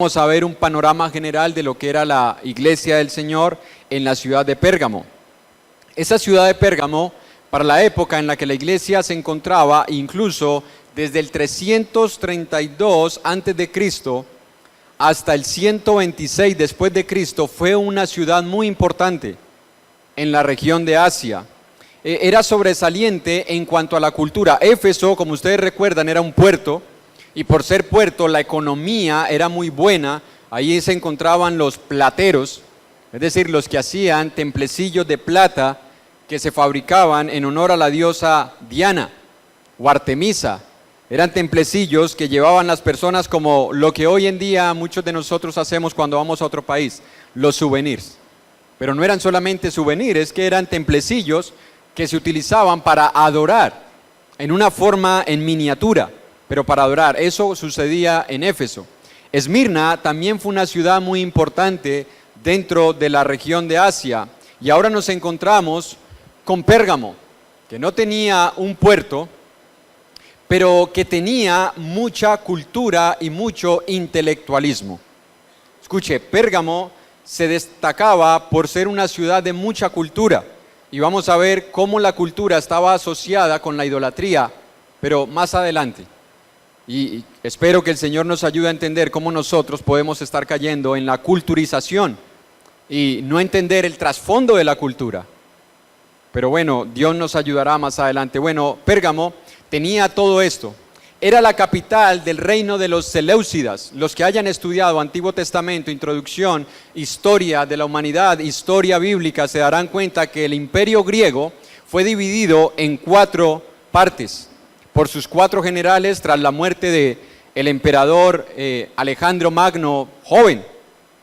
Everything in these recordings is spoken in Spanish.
Vamos a ver un panorama general de lo que era la iglesia del Señor en la ciudad de Pérgamo. Esa ciudad de Pérgamo, para la época en la que la iglesia se encontraba, incluso desde el 332 a.C. hasta el 126 después de Cristo, fue una ciudad muy importante en la región de Asia. Era sobresaliente en cuanto a la cultura. Éfeso, como ustedes recuerdan, era un puerto. Y por ser puerto, la economía era muy buena. Ahí se encontraban los plateros, es decir, los que hacían templecillos de plata que se fabricaban en honor a la diosa Diana o Artemisa. Eran templecillos que llevaban las personas como lo que hoy en día muchos de nosotros hacemos cuando vamos a otro país, los souvenirs. Pero no eran solamente souvenirs, que eran templecillos que se utilizaban para adorar en una forma en miniatura. Pero para adorar, eso sucedía en Éfeso. Esmirna también fue una ciudad muy importante dentro de la región de Asia. Y ahora nos encontramos con Pérgamo, que no tenía un puerto, pero que tenía mucha cultura y mucho intelectualismo. Escuche, Pérgamo se destacaba por ser una ciudad de mucha cultura. Y vamos a ver cómo la cultura estaba asociada con la idolatría, pero más adelante. Y espero que el Señor nos ayude a entender cómo nosotros podemos estar cayendo en la culturización y no entender el trasfondo de la cultura. Pero bueno, Dios nos ayudará más adelante. Bueno, Pérgamo tenía todo esto. Era la capital del reino de los Seleucidas. Los que hayan estudiado Antiguo Testamento, introducción, historia de la humanidad, historia bíblica, se darán cuenta que el imperio griego fue dividido en 4 partes. Por sus 4 generales tras la muerte del emperador Alejandro Magno, joven,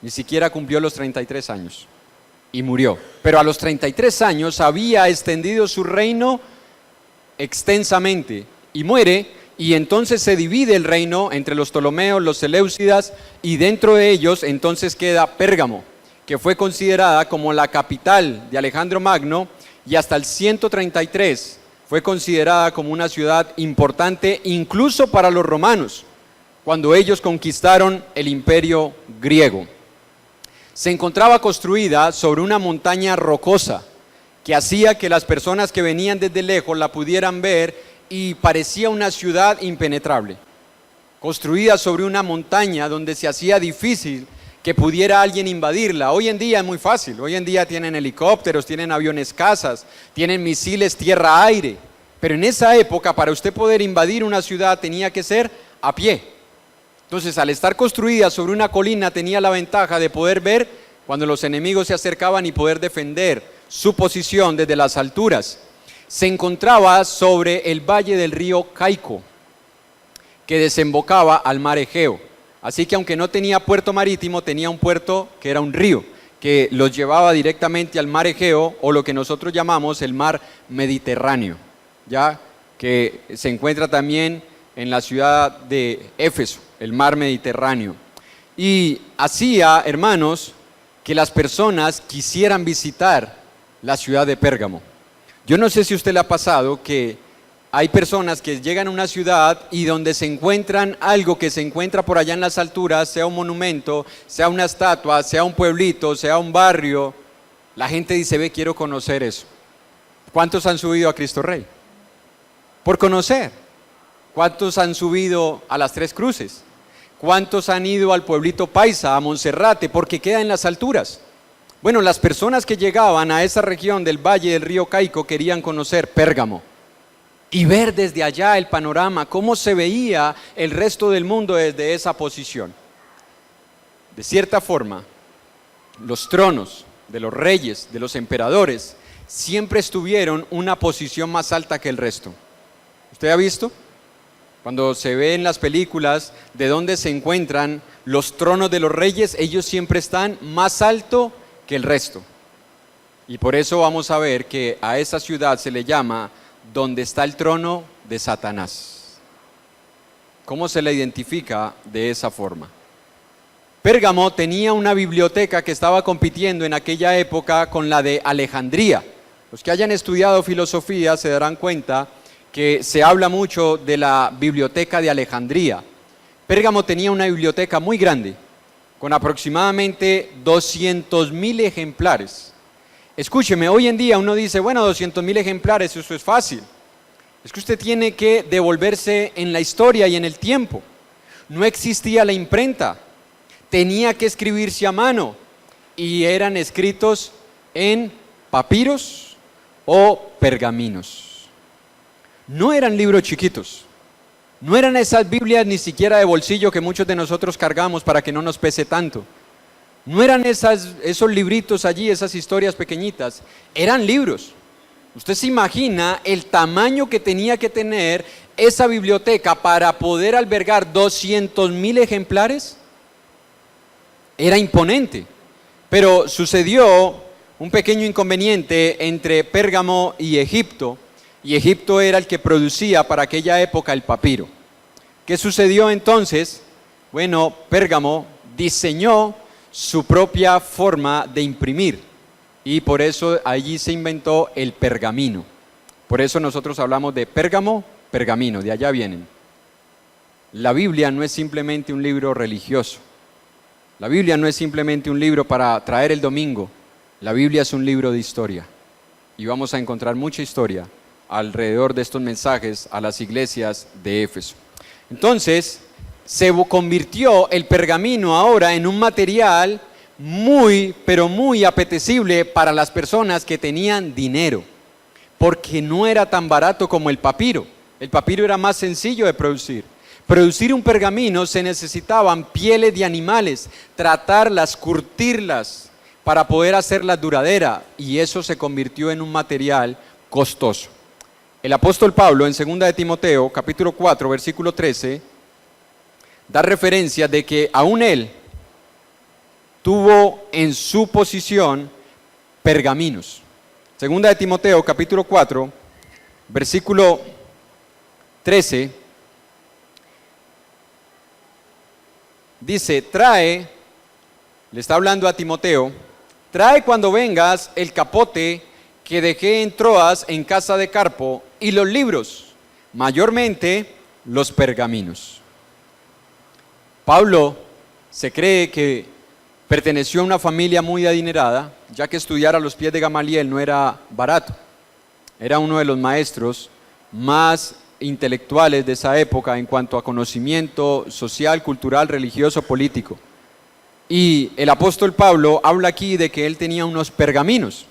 ni siquiera cumplió los 33 años y murió. Pero a los 33 años había extendido su reino extensamente y muere, y entonces se divide el reino entre los Ptolomeos, los Seleucidas, y dentro de ellos entonces queda Pérgamo, que fue considerada como la capital de Alejandro Magno, y hasta el 133 fue considerada como una ciudad importante incluso para los romanos, cuando ellos conquistaron el imperio griego. Se encontraba construida sobre una montaña rocosa que hacía que las personas que venían desde lejos la pudieran ver y parecía una ciudad impenetrable. Construida sobre una montaña donde se hacía difícil que pudiera alguien invadirla. Hoy en día es muy fácil, hoy en día tienen helicópteros, tienen aviones cazas, tienen misiles tierra-aire, pero en esa época para usted poder invadir una ciudad tenía que ser a pie. Entonces, al estar construida sobre una colina tenía la ventaja de poder ver cuando los enemigos se acercaban y poder defender su posición desde las alturas. Se encontraba sobre el valle del río Caico, que desembocaba al mar Egeo. Así que aunque no tenía puerto marítimo, tenía un puerto que era un río, que los llevaba directamente al mar Egeo, o lo que nosotros llamamos el mar Mediterráneo, ya que se encuentra también en la ciudad de Éfeso, el mar Mediterráneo. Y hacía, hermanos, que las personas quisieran visitar la ciudad de Pérgamo. Yo no sé si a usted le ha pasado que hay personas que llegan a una ciudad y donde se encuentran algo que se encuentra por allá en las alturas, sea un monumento, sea una estatua, sea un pueblito, sea un barrio, la gente dice, ve, quiero conocer eso. ¿Cuántos han subido a Cristo Rey? Por conocer. ¿Cuántos han subido a las Tres Cruces? ¿Cuántos han ido al pueblito Paisa, a Monserrate, porque queda en las alturas? Bueno, las personas que llegaban a esa región del valle del río Caico querían conocer Pérgamo y ver desde allá el panorama, cómo se veía el resto del mundo desde esa posición. De cierta forma, los tronos de los reyes, de los emperadores, siempre estuvieron una posición más alta que el resto. ¿Usted ha visto? Cuando se ve en las películas de dónde se encuentran los tronos de los reyes, ellos siempre están más alto que el resto. Y por eso vamos a ver que a esa ciudad se le llama donde está el trono de Satanás. ¿Cómo se le identifica de esa forma? Pérgamo tenía una biblioteca que estaba compitiendo en aquella época con la de Alejandría. Los que hayan estudiado filosofía se darán cuenta que se habla mucho de la biblioteca de Alejandría. Pérgamo tenía una biblioteca muy grande con aproximadamente 200.000 ejemplares. Escúcheme, hoy en día uno dice, bueno, 200.000 ejemplares, eso es fácil. Es que usted tiene que devolverse en la historia y en el tiempo. No existía la imprenta, tenía que escribirse a mano y eran escritos en papiros o pergaminos. No eran libros chiquitos, no eran esas Biblias ni siquiera de bolsillo que muchos de nosotros cargamos para que no nos pese tanto. No eran esos libritos allí, esas historias pequeñitas, eran libros. ¿Usted se imagina el tamaño que tenía que tener esa biblioteca para poder albergar 200.000 ejemplares? Era imponente, pero sucedió un pequeño inconveniente entre Pérgamo y Egipto era el que producía para aquella época el papiro. ¿Qué sucedió entonces? Bueno, Pérgamo diseñó su propia forma de imprimir y por eso allí se inventó el pergamino. Por eso nosotros hablamos de Pérgamo, pergamino, de allá vienen. La Biblia no es simplemente un libro religioso. La Biblia no es simplemente un libro para traer el domingo. La Biblia es un libro de historia. Y vamos a encontrar mucha historia alrededor de estos mensajes a las iglesias de Éfeso. Entonces, se convirtió el pergamino ahora en un material muy, pero muy apetecible para las personas que tenían dinero, porque no era tan barato como el papiro. El papiro era más sencillo de producir. Producir un pergamino se necesitaban pieles de animales, tratarlas, curtirlas para poder hacerlas duradera, y eso se convirtió en un material costoso. El apóstol Pablo en 2 de Timoteo, capítulo 4, versículo 13, da referencia de que aún él tuvo en su posición pergaminos. 2 de Timoteo, capítulo 4, versículo 13, dice, trae, le está hablando a Timoteo, trae cuando vengas el capote que dejé en Troas en casa de Carpo y los libros, mayormente los pergaminos. Pablo se cree que perteneció a una familia muy adinerada, ya que estudiar a los pies de Gamaliel no era barato. Era uno de los maestros más intelectuales de esa época en cuanto a conocimiento social, cultural, religioso, político. Y el apóstol Pablo habla aquí de que él tenía unos pergaminos.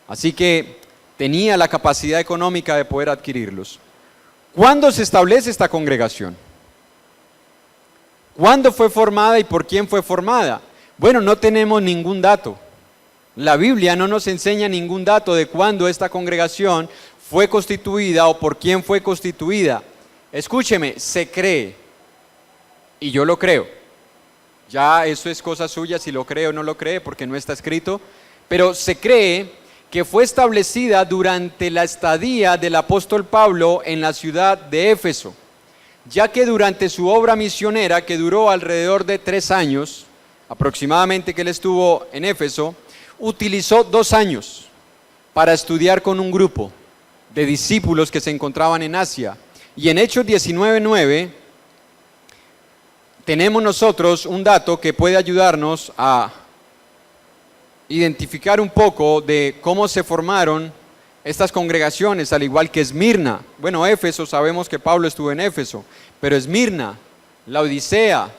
Así que tenía la capacidad económica de poder adquirirlos. ¿Cuándo se establece esta congregación? ¿Cuándo fue formada y por quién fue formada? Bueno, no tenemos ningún dato. La Biblia no nos enseña ningún dato de cuándo esta congregación fue constituida o por quién fue constituida. Escúcheme, se cree, y yo lo creo. Ya eso es cosa suya si lo cree o no lo cree, porque no está escrito, pero se cree que fue establecida durante la estadía del apóstol Pablo en la ciudad de Éfeso, ya que durante su obra misionera, que duró alrededor de 3 años, aproximadamente que él estuvo en Éfeso, utilizó 2 años para estudiar con un grupo de discípulos que se encontraban en Asia. Y en Hechos 19:9 tenemos nosotros un dato que puede ayudarnos a identificar un poco de cómo se formaron estas congregaciones, al igual que Esmirna. Bueno, Éfeso, sabemos que Pablo estuvo en Éfeso, pero Esmirna, Laodicea,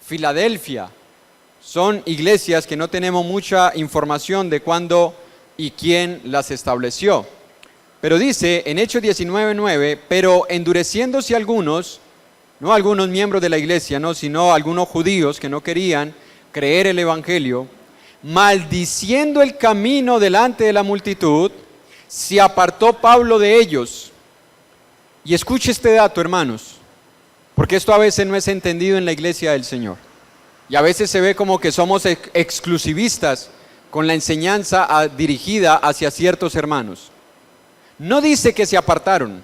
Filadelfia, son iglesias que no tenemos mucha información de cuándo y quién las estableció. Pero dice en Hechos 19:9, pero endureciéndose algunos, no algunos miembros de la iglesia, no, sino algunos judíos que no querían creer el evangelio, maldiciendo el camino delante de la multitud, se apartó Pablo de ellos. Y escuche este dato, hermanos, porque esto a veces no es entendido en la iglesia del Señor. Y a veces se ve como que somos exclusivistas con la enseñanza dirigida hacia ciertos hermanos. No dice que se apartaron,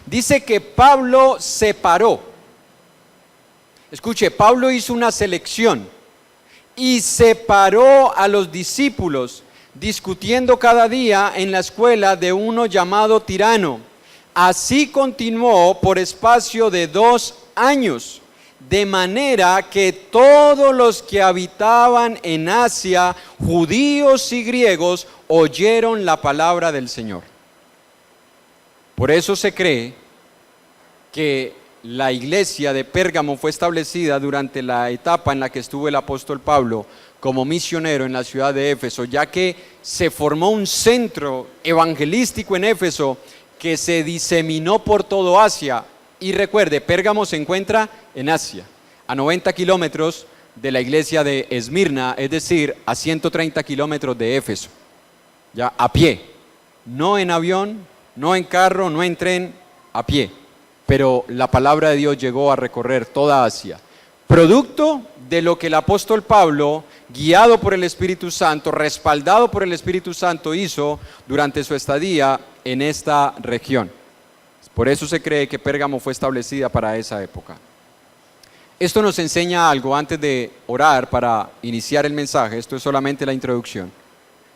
dice que Pablo separó. Escuche, Pablo hizo una selección y separó a los discípulos, discutiendo cada día en la escuela de uno llamado Tirano. Así continuó por espacio de 2 años, de manera que todos los que habitaban en Asia, judíos y griegos, oyeron la palabra del Señor. Por eso se cree que la iglesia de Pérgamo fue establecida durante la etapa en la que estuvo el apóstol Pablo como misionero en la ciudad de Éfeso, ya que se formó un centro evangelístico en Éfeso que se diseminó por todo Asia. Y recuerde, Pérgamo se encuentra en Asia, a 90 kilómetros de la iglesia de Esmirna, es decir, a 130 kilómetros de Éfeso, ya a pie, no en avión, no en carro, no en tren, a pie. Pero la palabra de Dios llegó a recorrer toda Asia, producto de lo que el apóstol Pablo, guiado por el Espíritu Santo, respaldado por el Espíritu Santo, hizo durante su estadía en esta región. Por eso se cree que Pérgamo fue establecida para esa época. Esto nos enseña algo antes de orar para iniciar el mensaje. Esto es solamente la introducción.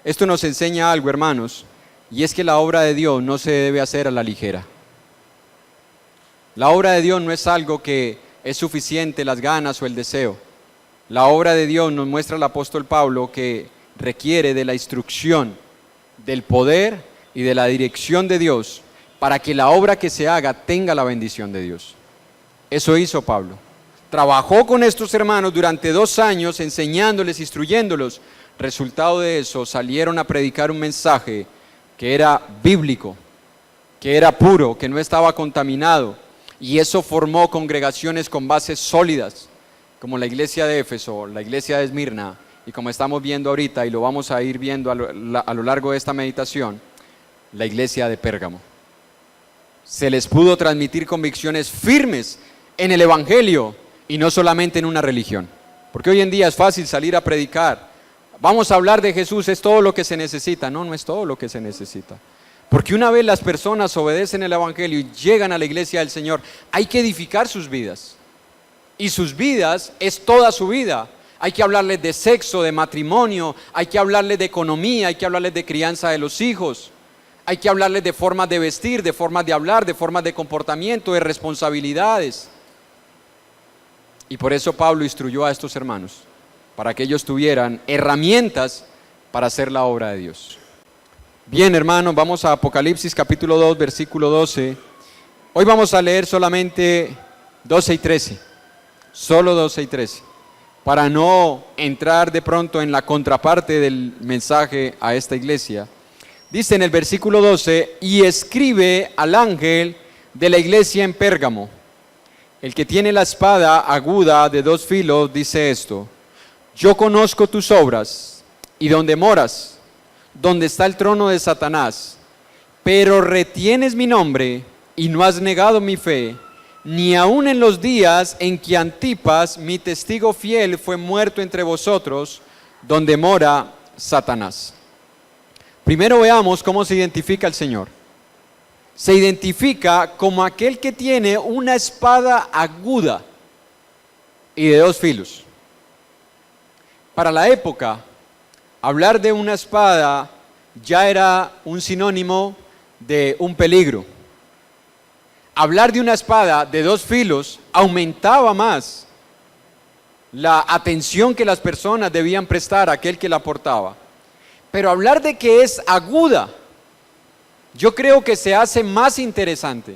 Esto nos enseña algo, hermanos, y es que la obra de Dios no se debe hacer a la ligera. La obra de Dios no es algo que es suficiente las ganas o el deseo. La obra de Dios, nos muestra el apóstol Pablo, que requiere de la instrucción, del poder y de la dirección de Dios para que la obra que se haga tenga la bendición de Dios. Eso hizo Pablo. Trabajó con estos hermanos durante 2 años enseñándoles, instruyéndolos. Resultado de eso, salieron a predicar un mensaje que era bíblico, que era puro, que no estaba contaminado. Y eso formó congregaciones con bases sólidas, como la iglesia de Éfeso, la iglesia de Esmirna, y como estamos viendo ahorita, y lo vamos a ir viendo a lo largo de esta meditación, la iglesia de Pérgamo. Se les pudo transmitir convicciones firmes en el Evangelio y no solamente en una religión. Porque hoy en día es fácil salir a predicar. Vamos a hablar de Jesús, es todo lo que se necesita. No, no es todo lo que se necesita. Porque una vez las personas obedecen el Evangelio y llegan a la iglesia del Señor, hay que edificar sus vidas. Y sus vidas es toda su vida. Hay que hablarles de sexo, de matrimonio, hay que hablarles de economía, hay que hablarles de crianza de los hijos. Hay que hablarles de formas de vestir, de formas de hablar, de formas de comportamiento, de responsabilidades. Y por eso Pablo instruyó a estos hermanos, para que ellos tuvieran herramientas para hacer la obra de Dios. Bien, hermanos, vamos a Apocalipsis capítulo 2, versículo 12. Hoy vamos a leer solamente 12 y 13, solo 12 y 13, para no entrar de pronto en la contraparte del mensaje a esta iglesia. Dice en el versículo 12, y escribe al ángel de la iglesia en Pérgamo, el que tiene la espada aguda de 2 filos, dice esto: yo conozco tus obras y donde moras, donde está el trono de Satanás, pero retienes mi nombre y no has negado mi fe, ni aun en los días en que Antipas, mi testigo fiel, fue muerto entre vosotros, donde mora Satanás. Primero veamos cómo se identifica el Señor. Se identifica como aquel que tiene una espada aguda y de 2 filos. Para la época, hablar de una espada ya era un sinónimo de un peligro. Hablar de una espada de 2 filos aumentaba más la atención que las personas debían prestar a aquel que la portaba. Pero hablar de que es aguda, yo creo que se hace más interesante.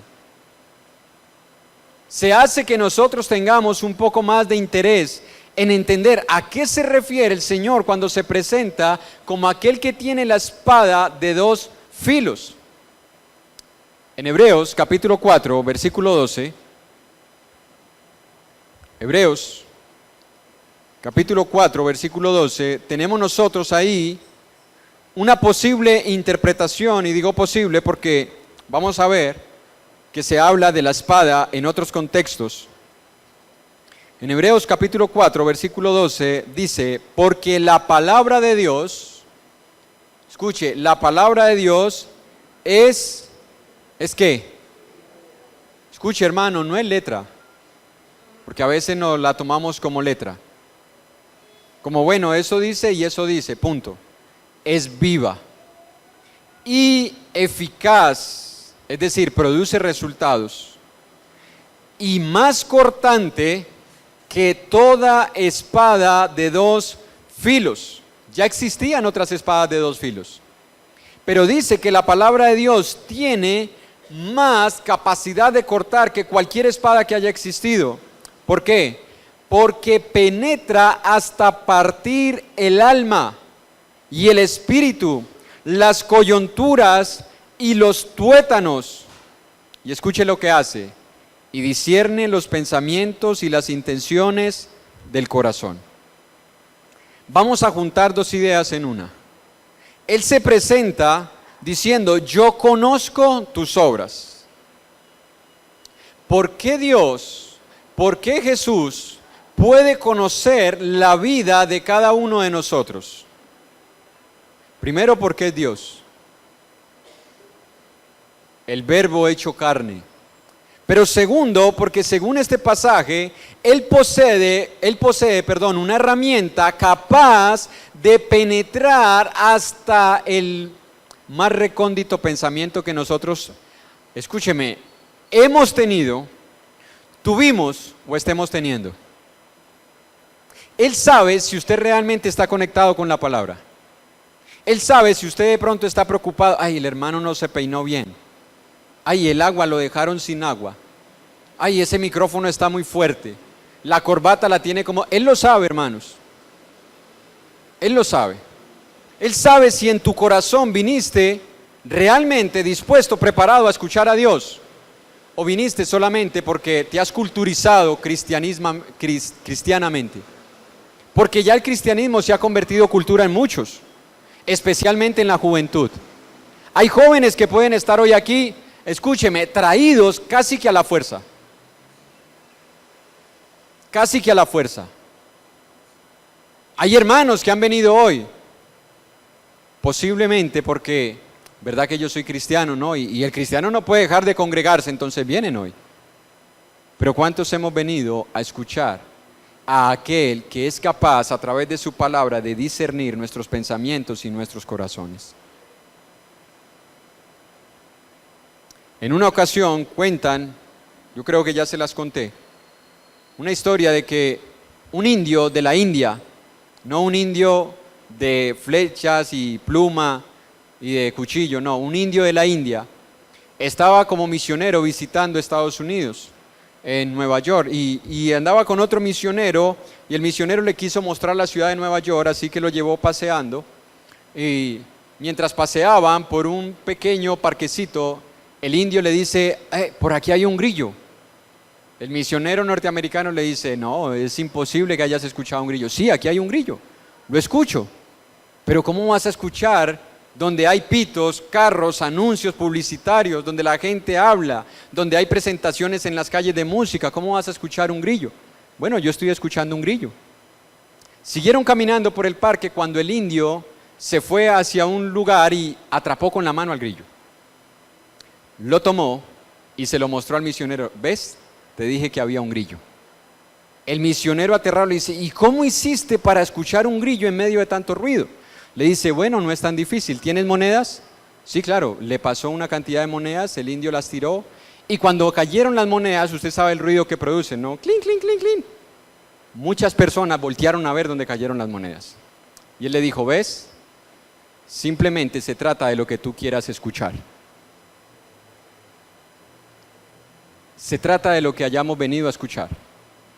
Se hace que nosotros tengamos un poco más de interés en entender a qué se refiere el Señor cuando se presenta como aquel que tiene la espada de 2 filos. En Hebreos capítulo 4, versículo 12, Hebreos capítulo 4, versículo 12, tenemos nosotros ahí una posible interpretación, y digo posible porque vamos a ver que se habla de la espada en otros contextos. En Hebreos capítulo 4, versículo 12, dice: porque la palabra de Dios, escuche, la palabra de Dios ¿es qué? Escuche, hermano, no es letra, porque a veces nos la tomamos como letra. Como bueno, eso dice y eso dice, punto. Es viva y eficaz, es decir, produce resultados, y más cortante que toda espada de dos filos. Ya existían otras espadas de dos filos. Pero dice que la palabra de Dios tiene más capacidad de cortar que cualquier espada que haya existido. ¿Por qué? Porque penetra hasta partir el alma y el espíritu, las coyunturas y los tuétanos. Y escuche lo que hace. Y discierne los pensamientos y las intenciones del corazón. Vamos a juntar dos ideas en una. Él se presenta diciendo, yo conozco tus obras. ¿Por qué Dios, por qué Jesús puede conocer la vida de cada uno de nosotros? Primero, porque es Dios. El Verbo hecho carne. Pero segundo, porque según este pasaje, Él posee, una herramienta capaz de penetrar hasta el más recóndito pensamiento que nosotros, escúcheme, hemos tenido, tuvimos o estemos teniendo. Él sabe si usted realmente está conectado con la palabra. Él sabe si usted de pronto está preocupado, ay, el hermano no se peinó bien. Ay, el agua lo dejaron sin agua. Ay, ese micrófono está muy fuerte. La corbata la tiene como... Él lo sabe, hermanos. Él lo sabe. Él sabe si en tu corazón viniste realmente dispuesto, preparado a escuchar a Dios, o viniste solamente porque te has culturizado cristianamente. Porque ya el cristianismo se ha convertido en cultura en muchos, especialmente en la juventud. Hay jóvenes que pueden estar hoy aquí, escúcheme, traídos casi que a la fuerza. Casi que a la fuerza. Hay hermanos que han venido hoy, posiblemente porque, verdad que yo soy cristiano, ¿no? Y el cristiano no puede dejar de congregarse, entonces vienen hoy. Pero ¿cuántos hemos venido a escuchar a aquel que es capaz a través de su palabra de discernir nuestros pensamientos y nuestros corazones? En una ocasión cuentan, yo creo que ya se las conté, una historia de que un indio de la India, no un indio de flechas y pluma y de cuchillo, no, un indio de la India, estaba como misionero visitando Estados Unidos, en Nueva York, y andaba con otro misionero, y el misionero le quiso mostrar la ciudad de Nueva York, así que lo llevó paseando, y mientras paseaban por un pequeño parquecito, el indio le dice, por aquí hay un grillo. El misionero norteamericano le dice, no, es imposible que hayas escuchado un grillo. Sí, aquí hay un grillo, lo escucho, pero ¿cómo vas a escuchar donde hay pitos, carros, anuncios publicitarios, donde la gente habla, donde hay presentaciones en las calles de música? ¿Cómo vas a escuchar un grillo? Bueno, yo estoy escuchando un grillo. Siguieron caminando por el parque cuando el indio se fue hacia un lugar y atrapó con la mano al grillo. Lo tomó y se lo mostró al misionero. ¿Ves? Te dije que había un grillo. El misionero aterrado le dice, ¿y cómo hiciste para escuchar un grillo en medio de tanto ruido? Le dice, bueno, no es tan difícil. ¿Tienes monedas? Sí, claro. Le pasó una cantidad de monedas, el indio las tiró, y cuando cayeron las monedas, usted sabe el ruido que producen, ¿no? Clink, clink, clink, clink. Muchas personas voltearon a ver dónde cayeron las monedas. Y él le dijo, ¿ves? Simplemente se trata de lo que tú quieras escuchar. Se trata de lo que hayamos venido a escuchar,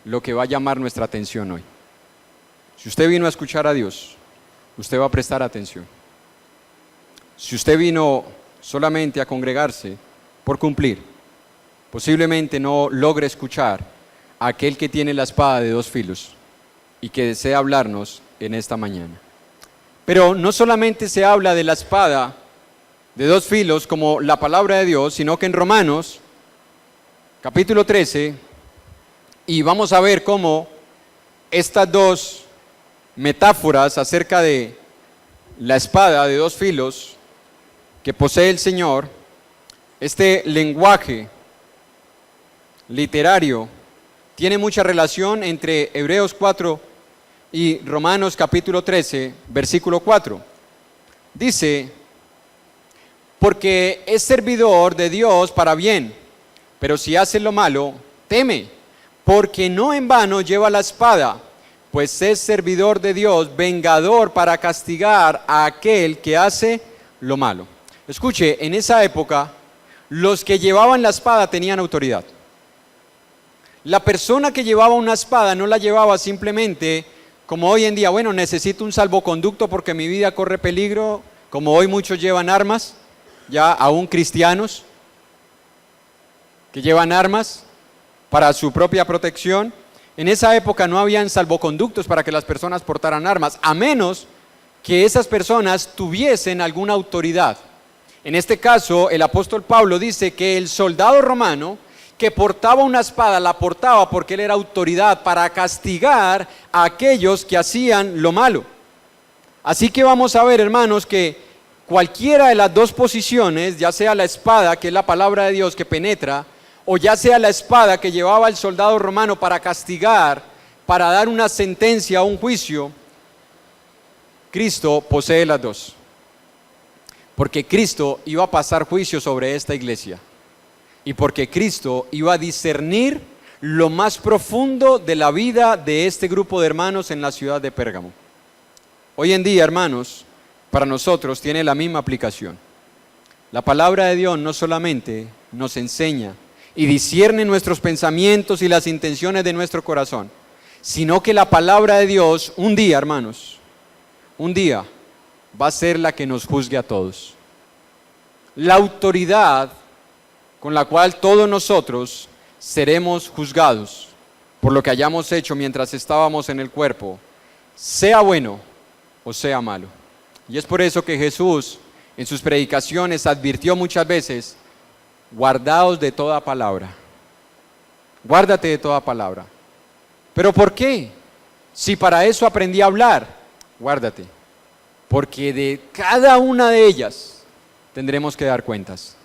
lo que va a llamar nuestra atención hoy. Si usted vino a escuchar a Dios, usted va a prestar atención. Si usted vino solamente a congregarse por cumplir, posiblemente no logre escuchar a aquel que tiene la espada de dos filos y que desea hablarnos en esta mañana. Pero no solamente se habla de la espada de dos filos como la palabra de Dios, sino que en Romanos capítulo 13, y vamos a ver cómo estas dos metáforas acerca de la espada de dos filos que posee el Señor, este lenguaje literario tiene mucha relación entre Hebreos 4 y Romanos capítulo 13, versículo 4. Dice, porque es servidor de Dios para bien, pero si hace lo malo, teme, porque no en vano lleva la espada, pues es servidor de Dios, vengador para castigar a aquel que hace lo malo. Escuche, en esa época, los que llevaban la espada tenían autoridad. La persona que llevaba una espada no la llevaba simplemente como hoy en día, bueno, necesito un salvoconducto porque mi vida corre peligro, como hoy muchos llevan armas, ya aún cristianos que llevan armas para su propia protección. En esa época no habían salvoconductos para que las personas portaran armas, a menos que esas personas tuviesen alguna autoridad. En este caso, el apóstol Pablo dice que el soldado romano que portaba una espada, la portaba porque él era autoridad para castigar a aquellos que hacían lo malo. Así que vamos a ver, hermanos, que cualquiera de las dos posiciones, ya sea la espada, que es la palabra de Dios que penetra, o ya sea la espada que llevaba el soldado romano para castigar, para dar una sentencia o un juicio, Cristo posee las dos. Porque Cristo iba a pasar juicio sobre esta iglesia. Y porque Cristo iba a discernir lo más profundo de la vida de este grupo de hermanos en la ciudad de Pérgamo. Hoy en día, hermanos, para nosotros tiene la misma aplicación. La palabra de Dios no solamente nos enseña y discierne nuestros pensamientos y las intenciones de nuestro corazón, sino que la palabra de Dios un día, hermanos, un día va a ser la que nos juzgue a todos. La autoridad con la cual todos nosotros seremos juzgados por lo que hayamos hecho mientras estábamos en el cuerpo, sea bueno o sea malo. Y es por eso que Jesús en sus predicaciones advirtió muchas veces: guardaos de toda palabra, guárdate de toda palabra. ¿Pero por qué? Si para eso aprendí a hablar, guárdate, porque de cada una de ellas tendremos que dar cuentas.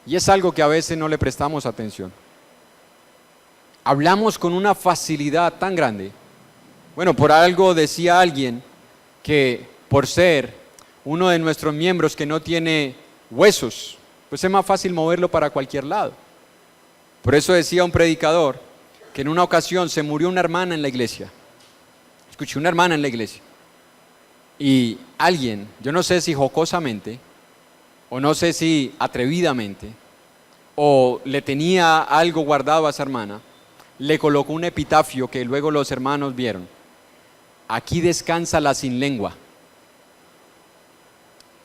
Y es algo que a veces no le prestamos atención. Hablamos con una facilidad tan grande. Bueno, por algo decía alguien que por ser uno de nuestros miembros que no tiene huesos, pues es más fácil moverlo para cualquier lado. Por eso decía un predicador que en una ocasión se murió una hermana en la iglesia. Escuché, una hermana en la iglesia. Y alguien, yo no sé si jocosamente, o no sé si atrevidamente, o le tenía algo guardado a esa hermana, le colocó un epitafio que luego los hermanos vieron: aquí descansa la sin lengua.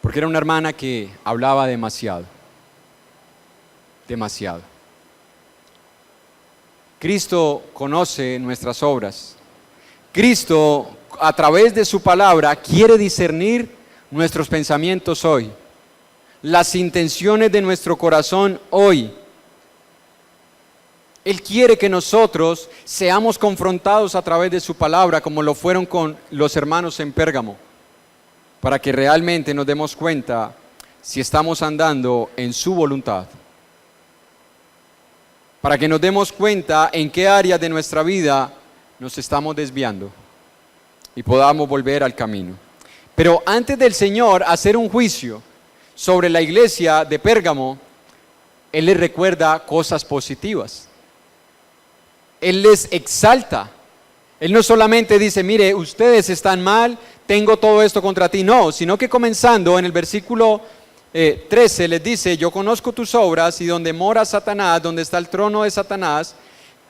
Porque era una hermana que hablaba demasiado. Demasiado. Cristo conoce nuestras obras. Cristo, a través de su palabra, quiere discernir nuestros pensamientos hoy, las intenciones de nuestro corazón hoy. Él quiere que nosotros seamos confrontados a través de su palabra, como lo fueron con los hermanos en Pérgamo, para que realmente nos demos cuenta si estamos andando en su voluntad, para que nos demos cuenta en qué áreas de nuestra vida nos estamos desviando y podamos volver al camino. Pero antes del Señor hacer un juicio sobre la iglesia de Pérgamo, Él les recuerda cosas positivas. Él les exalta. Él no solamente dice: mire, ustedes están mal, tengo todo esto contra ti. No, sino que comenzando en el versículo 13 les dice: yo conozco tus obras y donde mora Satanás, donde está el trono de Satanás,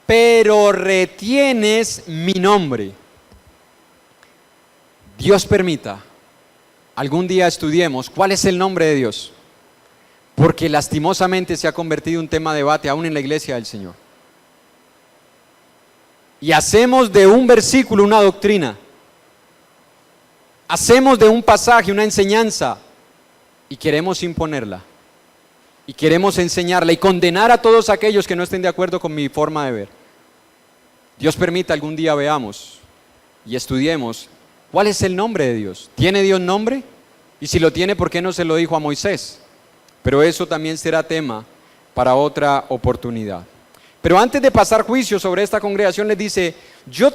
pero retienes mi nombre. Dios permita, algún día estudiemos cuál es el nombre de Dios, porque lastimosamente se ha convertido en un tema de debate aún en la iglesia del Señor. Y hacemos de un versículo una doctrina, hacemos de un pasaje una enseñanza y queremos imponerla, y queremos enseñarla y condenar a todos aquellos que no estén de acuerdo con mi forma de ver. Dios permita, algún día veamos y estudiemos cuál es el nombre de Dios. ¿Tiene Dios nombre? Y si lo tiene, ¿por qué no se lo dijo a Moisés? Pero eso también será tema para otra oportunidad. Pero antes de pasar juicio sobre esta congregación, les dice: yo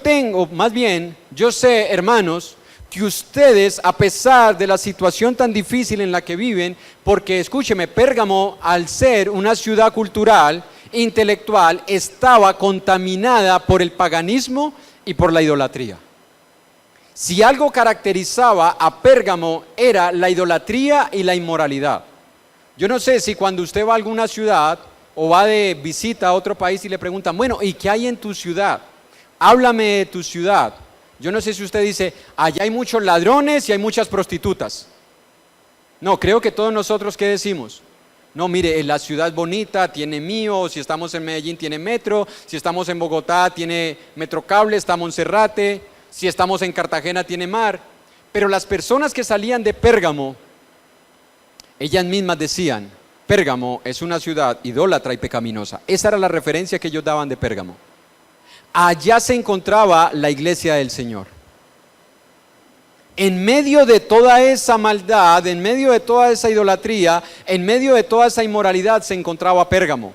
sé, hermanos, que ustedes, a pesar de la situación tan difícil en la que viven, porque escúcheme, Pérgamo, al ser una ciudad cultural, intelectual estaba contaminada por el paganismo y por la idolatría. Si algo caracterizaba a Pérgamo era la idolatría y la inmoralidad. Yo no sé si cuando usted va a alguna ciudad o va de visita a otro país y le preguntan, bueno, ¿y qué hay en tu ciudad? Háblame de tu ciudad. Yo no sé si usted dice, allá hay muchos ladrones y hay muchas prostitutas. No, creo que todos nosotros, ¿qué decimos? No, mire, la ciudad es bonita, tiene mío, si estamos en Medellín tiene metro, si estamos en Bogotá tiene Metrocable, está Monserrate, si estamos en Cartagena tiene mar. Pero las personas que salían de Pérgamo, ellas mismas decían, Pérgamo es una ciudad idólatra y pecaminosa. Esa era la referencia que ellos daban de Pérgamo. Allá se encontraba la iglesia del Señor. En medio de toda esa maldad, en medio de toda esa idolatría, en medio de toda esa inmoralidad se encontraba Pérgamo.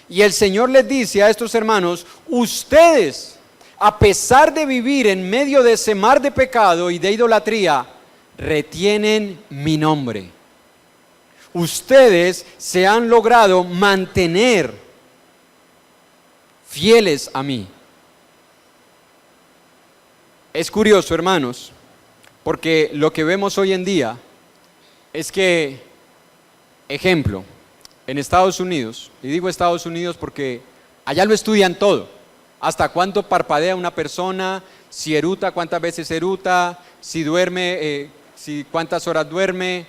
Y el Señor les dice a estos hermanos, ustedes, a pesar de vivir en medio de ese mar de pecado y de idolatría, retienen mi nombre. Ustedes se han logrado mantener fieles a mí. Es curioso, hermanos, porque lo que vemos hoy en día es que, ejemplo, en Estados Unidos, y digo Estados Unidos porque allá lo estudian todo, hasta cuánto parpadea una persona, si eruta, cuántas veces eruta, si duerme, cuántas horas duerme,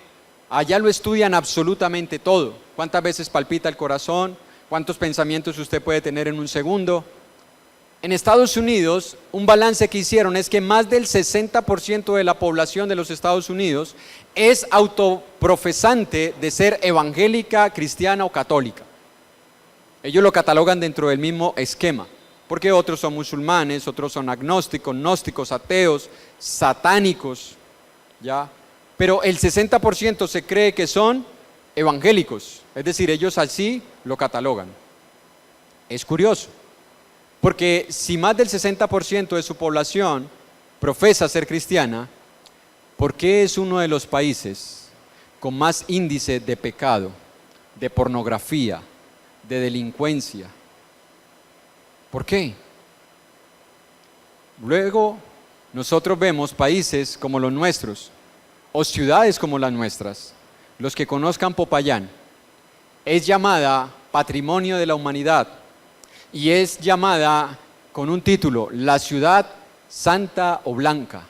allá lo estudian absolutamente todo, cuántas veces palpita el corazón, cuántos pensamientos usted puede tener en un segundo. En Estados Unidos, un balance que hicieron es que más del 60% de la población de los Estados Unidos es autoprofesante de ser evangélica, cristiana o católica. Ellos lo catalogan dentro del mismo esquema, porque otros son musulmanes, otros son agnósticos, gnósticos, ateos, satánicos, ¿ya? Pero el 60% se cree que son evangélicos, es decir, ellos así lo catalogan. Es curioso. Porque si más del 60% de su población profesa ser cristiana, ¿por qué es uno de los países con más índice de pecado, de pornografía, de delincuencia? ¿Por qué? Luego, nosotros vemos países como los nuestros, o ciudades como las nuestras. Los que conozcan Popayán, es llamada Patrimonio de la Humanidad. Y es llamada con un título, La Ciudad Santa o Blanca.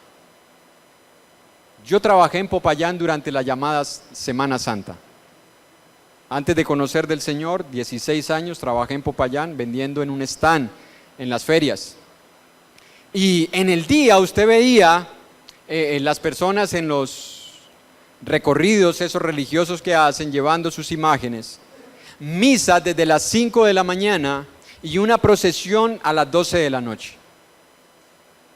Yo trabajé en Popayán durante la llamada Semana Santa. Antes de conocer del Señor, 16 años trabajé en Popayán vendiendo en un stand en las ferias. Y en el día usted veía las personas en los recorridos esos religiosos que hacen llevando sus imágenes, misa desde las 5 de la mañana y una procesión a las 12 de la noche.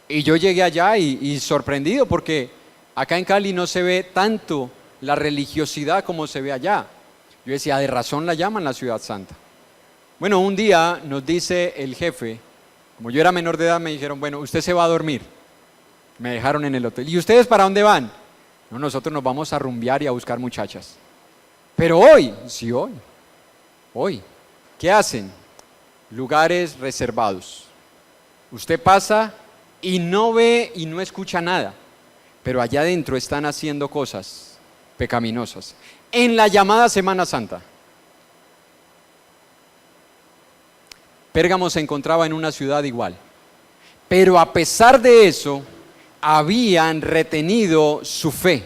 Y yo llegué allá y sorprendido porque acá en Cali no se ve tanto la religiosidad como se ve allá. Yo decía, de razón la llaman la Ciudad Santa. Bueno, un día nos dice el jefe, como yo era menor de edad, me dijeron, bueno, usted se va a dormir. Me dejaron en el hotel. ¿Y ustedes para dónde van? No, nosotros nos vamos a rumbear y a buscar muchachas. Pero hoy, sí, hoy, ¿qué hacen? Lugares reservados. Usted pasa y no ve y no escucha nada, pero allá adentro están haciendo cosas pecaminosas. En la llamada Semana Santa, Pérgamo se encontraba en una ciudad igual, pero a pesar de eso, habían retenido su fe.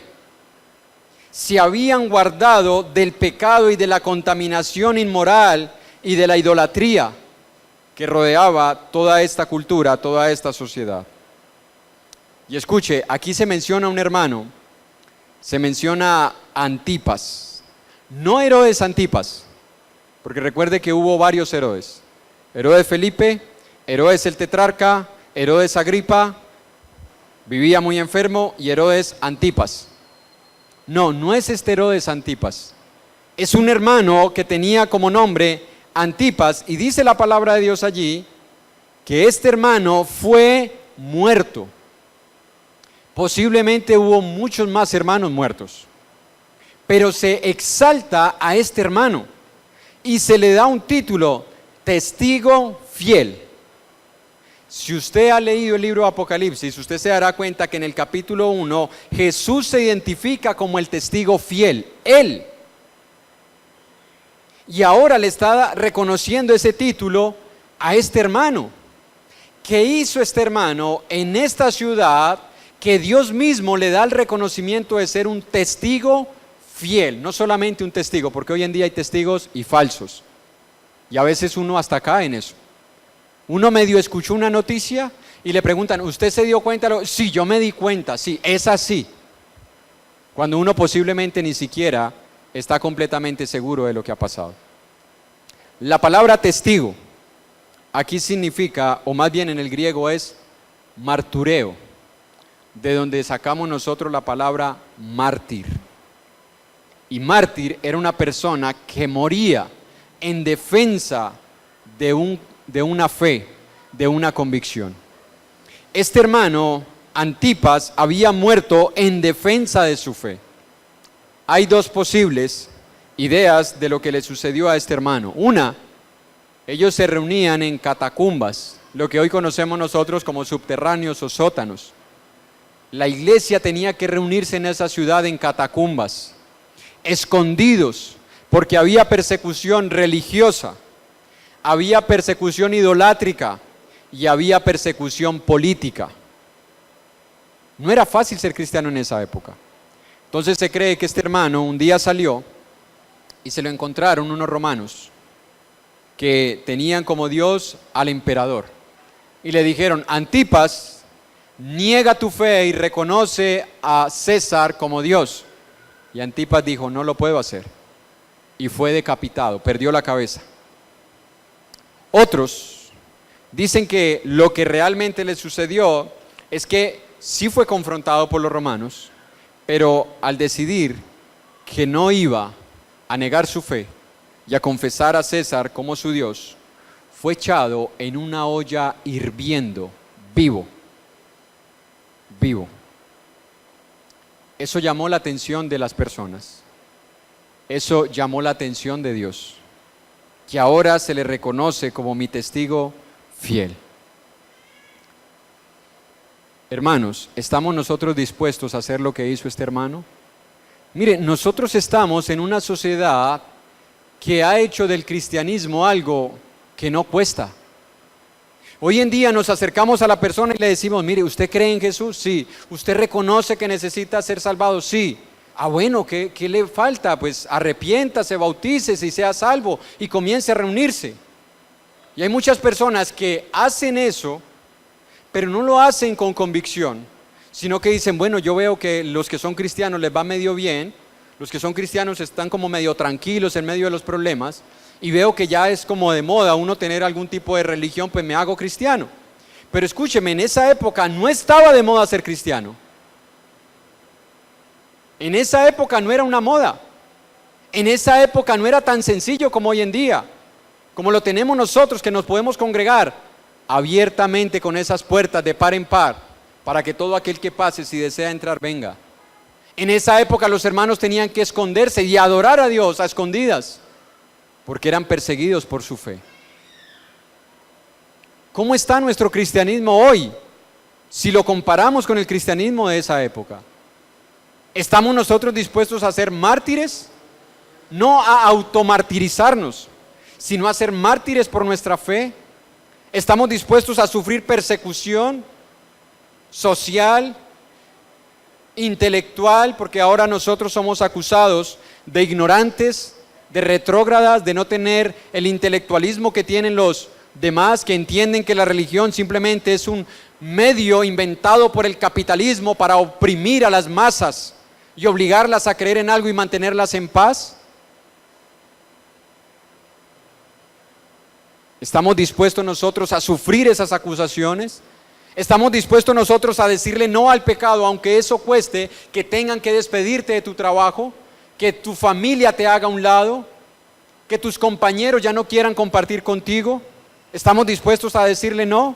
Se habían guardado del pecado y de la contaminación inmoral y de la idolatría que rodeaba toda esta cultura, toda esta sociedad. Y escuche, aquí se menciona un hermano, se menciona Antipas, no Herodes Antipas, porque recuerde que hubo varios Herodes. Herodes Felipe, Herodes el tetrarca, Herodes Agripa, vivía muy enfermo, y Herodes Antipas. No es este Herodes Antipas, es un hermano que tenía como nombre Antipas, y dice la palabra de Dios allí que este hermano fue muerto. Posiblemente hubo muchos más hermanos muertos, pero se exalta a este hermano y se le da un título, testigo fiel. Si usted ha leído el libro de Apocalipsis, usted se dará cuenta que en el capítulo 1 Jesús se identifica como el testigo fiel, Él. Y ahora le está reconociendo ese título a este hermano. ¿Qué hizo este hermano en esta ciudad que Dios mismo le da el reconocimiento de ser un testigo fiel? No solamente un testigo, porque hoy en día hay testigos y falsos. Y a veces uno hasta cae en eso. Uno medio escuchó una noticia y le preguntan, ¿usted se dio cuenta? Sí, yo me di cuenta, sí, es así. Cuando uno posiblemente ni siquiera está completamente seguro de lo que ha pasado. La palabra testigo aquí significa, o más bien en el griego es martureo, de donde sacamos nosotros la palabra mártir. Y mártir era una persona que moría en defensa de una fe, de una convicción. Este hermano Antipas había muerto en defensa de su fe. Hay dos posibles ideas de lo que le sucedió a este hermano. Una, ellos se reunían en catacumbas, lo que hoy conocemos nosotros como subterráneos o sótanos. La iglesia tenía que reunirse en esa ciudad en catacumbas, escondidos, porque había persecución religiosa, había persecución idolátrica y había persecución política. No era fácil ser cristiano en esa época. Entonces se cree que este hermano un día salió y se lo encontraron unos romanos que tenían como Dios al emperador. Y le dijeron, Antipas, niega tu fe y reconoce a César como Dios. Y Antipas dijo, no lo puedo hacer. Y fue decapitado, perdió la cabeza. Otros dicen que lo que realmente le sucedió es que sí fue confrontado por los romanos, pero al decidir que no iba a negar su fe y a confesar a César como su Dios, fue echado en una olla hirviendo, vivo. Eso llamó la atención de las personas. Eso llamó la atención de Dios, que ahora se le reconoce como mi testigo fiel. Hermanos, ¿estamos nosotros dispuestos a hacer lo que hizo este hermano? Mire, nosotros estamos en una sociedad que ha hecho del cristianismo algo que no cuesta. Hoy en día nos acercamos a la persona y le decimos, mire, ¿usted cree en Jesús? Sí. ¿Usted reconoce que necesita ser salvado? Sí. Ah, bueno, ¿qué le falta? Pues arrepiéntase, bautícese y sea salvo y comience a reunirse. Y hay muchas personas que hacen eso, pero no lo hacen con convicción, sino que dicen, bueno, yo veo que los que son cristianos les va medio bien, los que son cristianos están como medio tranquilos en medio de los problemas, y veo que ya es como de moda uno tener algún tipo de religión, pues me hago cristiano. Pero escúcheme, en esa época no estaba de moda ser cristiano. En esa época no era una moda. En esa época no era tan sencillo como hoy en día, como lo tenemos nosotros, que nos podemos congregar abiertamente con esas puertas de par en par, para que todo aquel que pase, si desea entrar, venga. En esa época los hermanos tenían que esconderse y adorar a Dios a escondidas, porque eran perseguidos por su fe. ¿Cómo está nuestro cristianismo hoy si lo comparamos con el cristianismo de esa época? ¿Estamos nosotros dispuestos a ser mártires? No a automartirizarnos, sino a ser mártires por nuestra fe. ¿Estamos dispuestos a sufrir persecución social, intelectual? Porque ahora nosotros somos acusados de ignorantes, de retrógradas, de no tener el intelectualismo que tienen los demás, que entienden que la religión simplemente es un medio inventado por el capitalismo para oprimir a las masas y obligarlas a creer en algo y mantenerlas en paz. ¿Estamos dispuestos nosotros a sufrir esas acusaciones? ¿Estamos dispuestos nosotros a decirle no al pecado, aunque eso cueste que tengan que despedirte de tu trabajo, que tu familia te haga a un lado, que tus compañeros ya no quieran compartir contigo? ¿Estamos dispuestos a decirle no?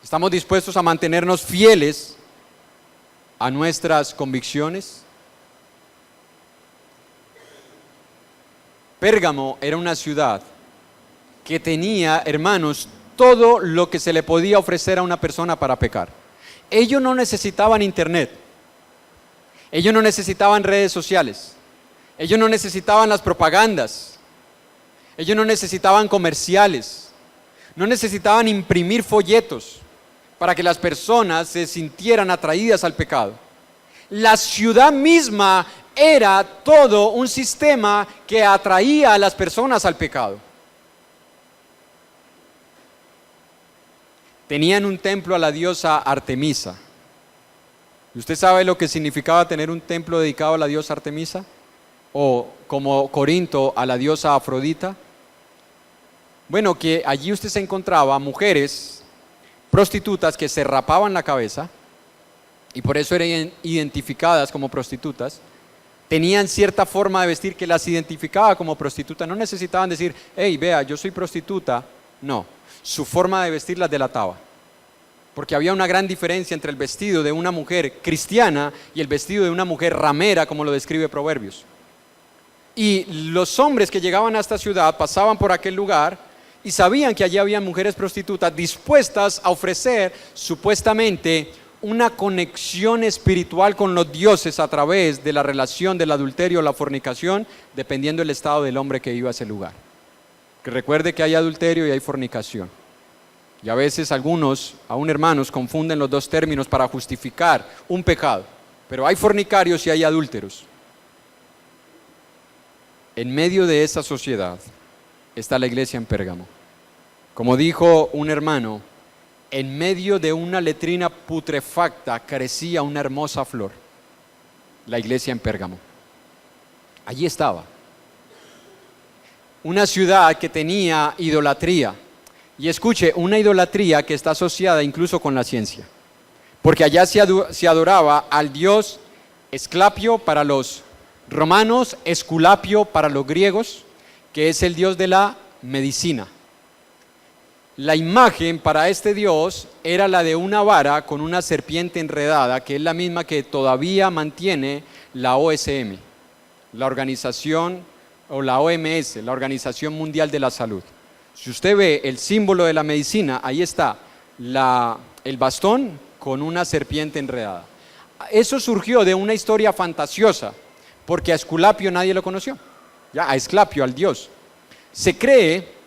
¿Estamos dispuestos a mantenernos fieles a nuestras convicciones? Pérgamo era una ciudad que tenía, hermanos, todo lo que se le podía ofrecer a una persona para pecar. Ellos no necesitaban internet, ellos no necesitaban redes sociales, ellos no necesitaban las propagandas, ellos no necesitaban comerciales, no necesitaban imprimir folletos para que las personas se sintieran atraídas al pecado. La ciudad misma era todo un sistema que atraía a las personas al pecado. Tenían un templo a la diosa Artemisa. ¿Y usted sabe lo que significaba tener un templo dedicado a la diosa Artemisa? O como Corinto a la diosa Afrodita. Bueno, que allí usted se encontraba mujeres prostitutas que se rapaban la cabeza y por eso eran identificadas como prostitutas. Tenían cierta forma de vestir que las identificaba como prostituta. No necesitaban decir, hey, vea, yo soy prostituta. No, su forma de vestir las delataba. Porque había una gran diferencia entre el vestido de una mujer cristiana y el vestido de una mujer ramera, como lo describe Proverbios. Y los hombres que llegaban a esta ciudad pasaban por aquel lugar y sabían que allí había mujeres prostitutas dispuestas a ofrecer supuestamente una conexión espiritual con los dioses a través de la relación del adulterio o la fornicación, dependiendo del estado del hombre que iba a ese lugar. Que recuerde que hay adulterio y hay fornicación. Y a veces algunos, aún hermanos, confunden los dos términos para justificar un pecado. Pero hay fornicarios y hay adúlteros. En medio de esa sociedad está la iglesia en Pérgamo. Como dijo un hermano, en medio de una letrina putrefacta crecía una hermosa flor. La iglesia en Pérgamo. Allí estaba. Una ciudad que tenía idolatría. Y escuche, una idolatría que está asociada incluso con la ciencia. Porque allá se adoraba al dios Esclapio para los romanos, Esculapio para los griegos, que es el dios de la medicina. La imagen para este dios era la de una vara con una serpiente enredada, que es la misma que todavía mantiene la OSM, la organización, o la OMS, la Organización Mundial de la Salud. Si usted ve el símbolo de la medicina, ahí está el bastón con una serpiente enredada. Eso surgió de una historia fantasiosa, porque a Esculapio nadie lo conoció, ya, a Esclapio, al dios. Se cree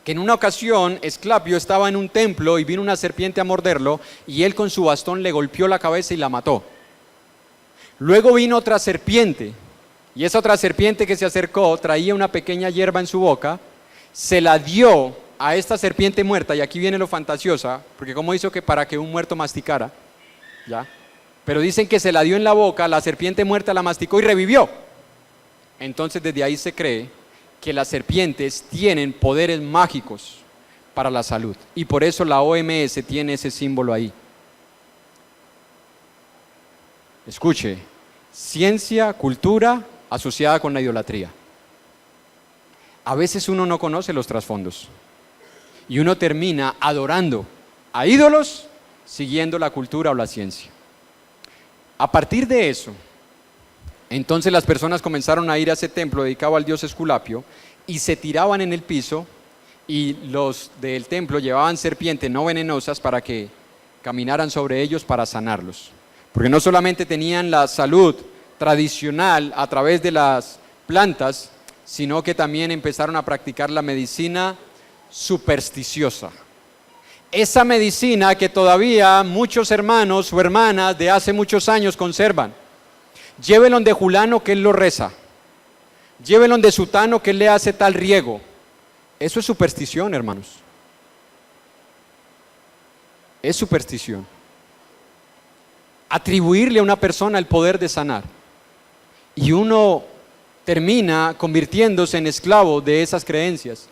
que en una ocasión Esclapio estaba en un templo y vino una serpiente a morderlo y él con su bastón le golpeó la cabeza y la mató. Luego vino otra serpiente y esa otra serpiente que se acercó traía una pequeña hierba en su boca, se la dio a esta serpiente muerta, y aquí viene lo fantasiosa, porque como hizo que para que un muerto masticara, ¿ya? Pero dicen que se la dio en la boca, la serpiente muerta la masticó y revivió. Entonces desde ahí se cree que las serpientes tienen poderes mágicos para la salud, y por eso la OMS tiene ese símbolo ahí. Escuche, ciencia, cultura asociada con la idolatría. A veces uno no conoce los trasfondos y uno termina adorando a ídolos siguiendo la cultura o la ciencia. A partir de eso, entonces las personas comenzaron a ir a ese templo dedicado al dios Esculapio y se tiraban en el piso, y los del templo llevaban serpientes no venenosas para que caminaran sobre ellos para sanarlos. Porque no solamente tenían la salud tradicional a través de las plantas, sino que también empezaron a practicar la medicina supersticiosa. Esa medicina que todavía muchos hermanos o hermanas de hace muchos años conservan. Llévenlo de Julano que él lo reza. Llévenlo de Sutano que él le hace tal riego. Eso es superstición, hermanos. Es superstición. Atribuirle a una persona el poder de sanar. Y uno termina convirtiéndose en esclavo de esas creencias.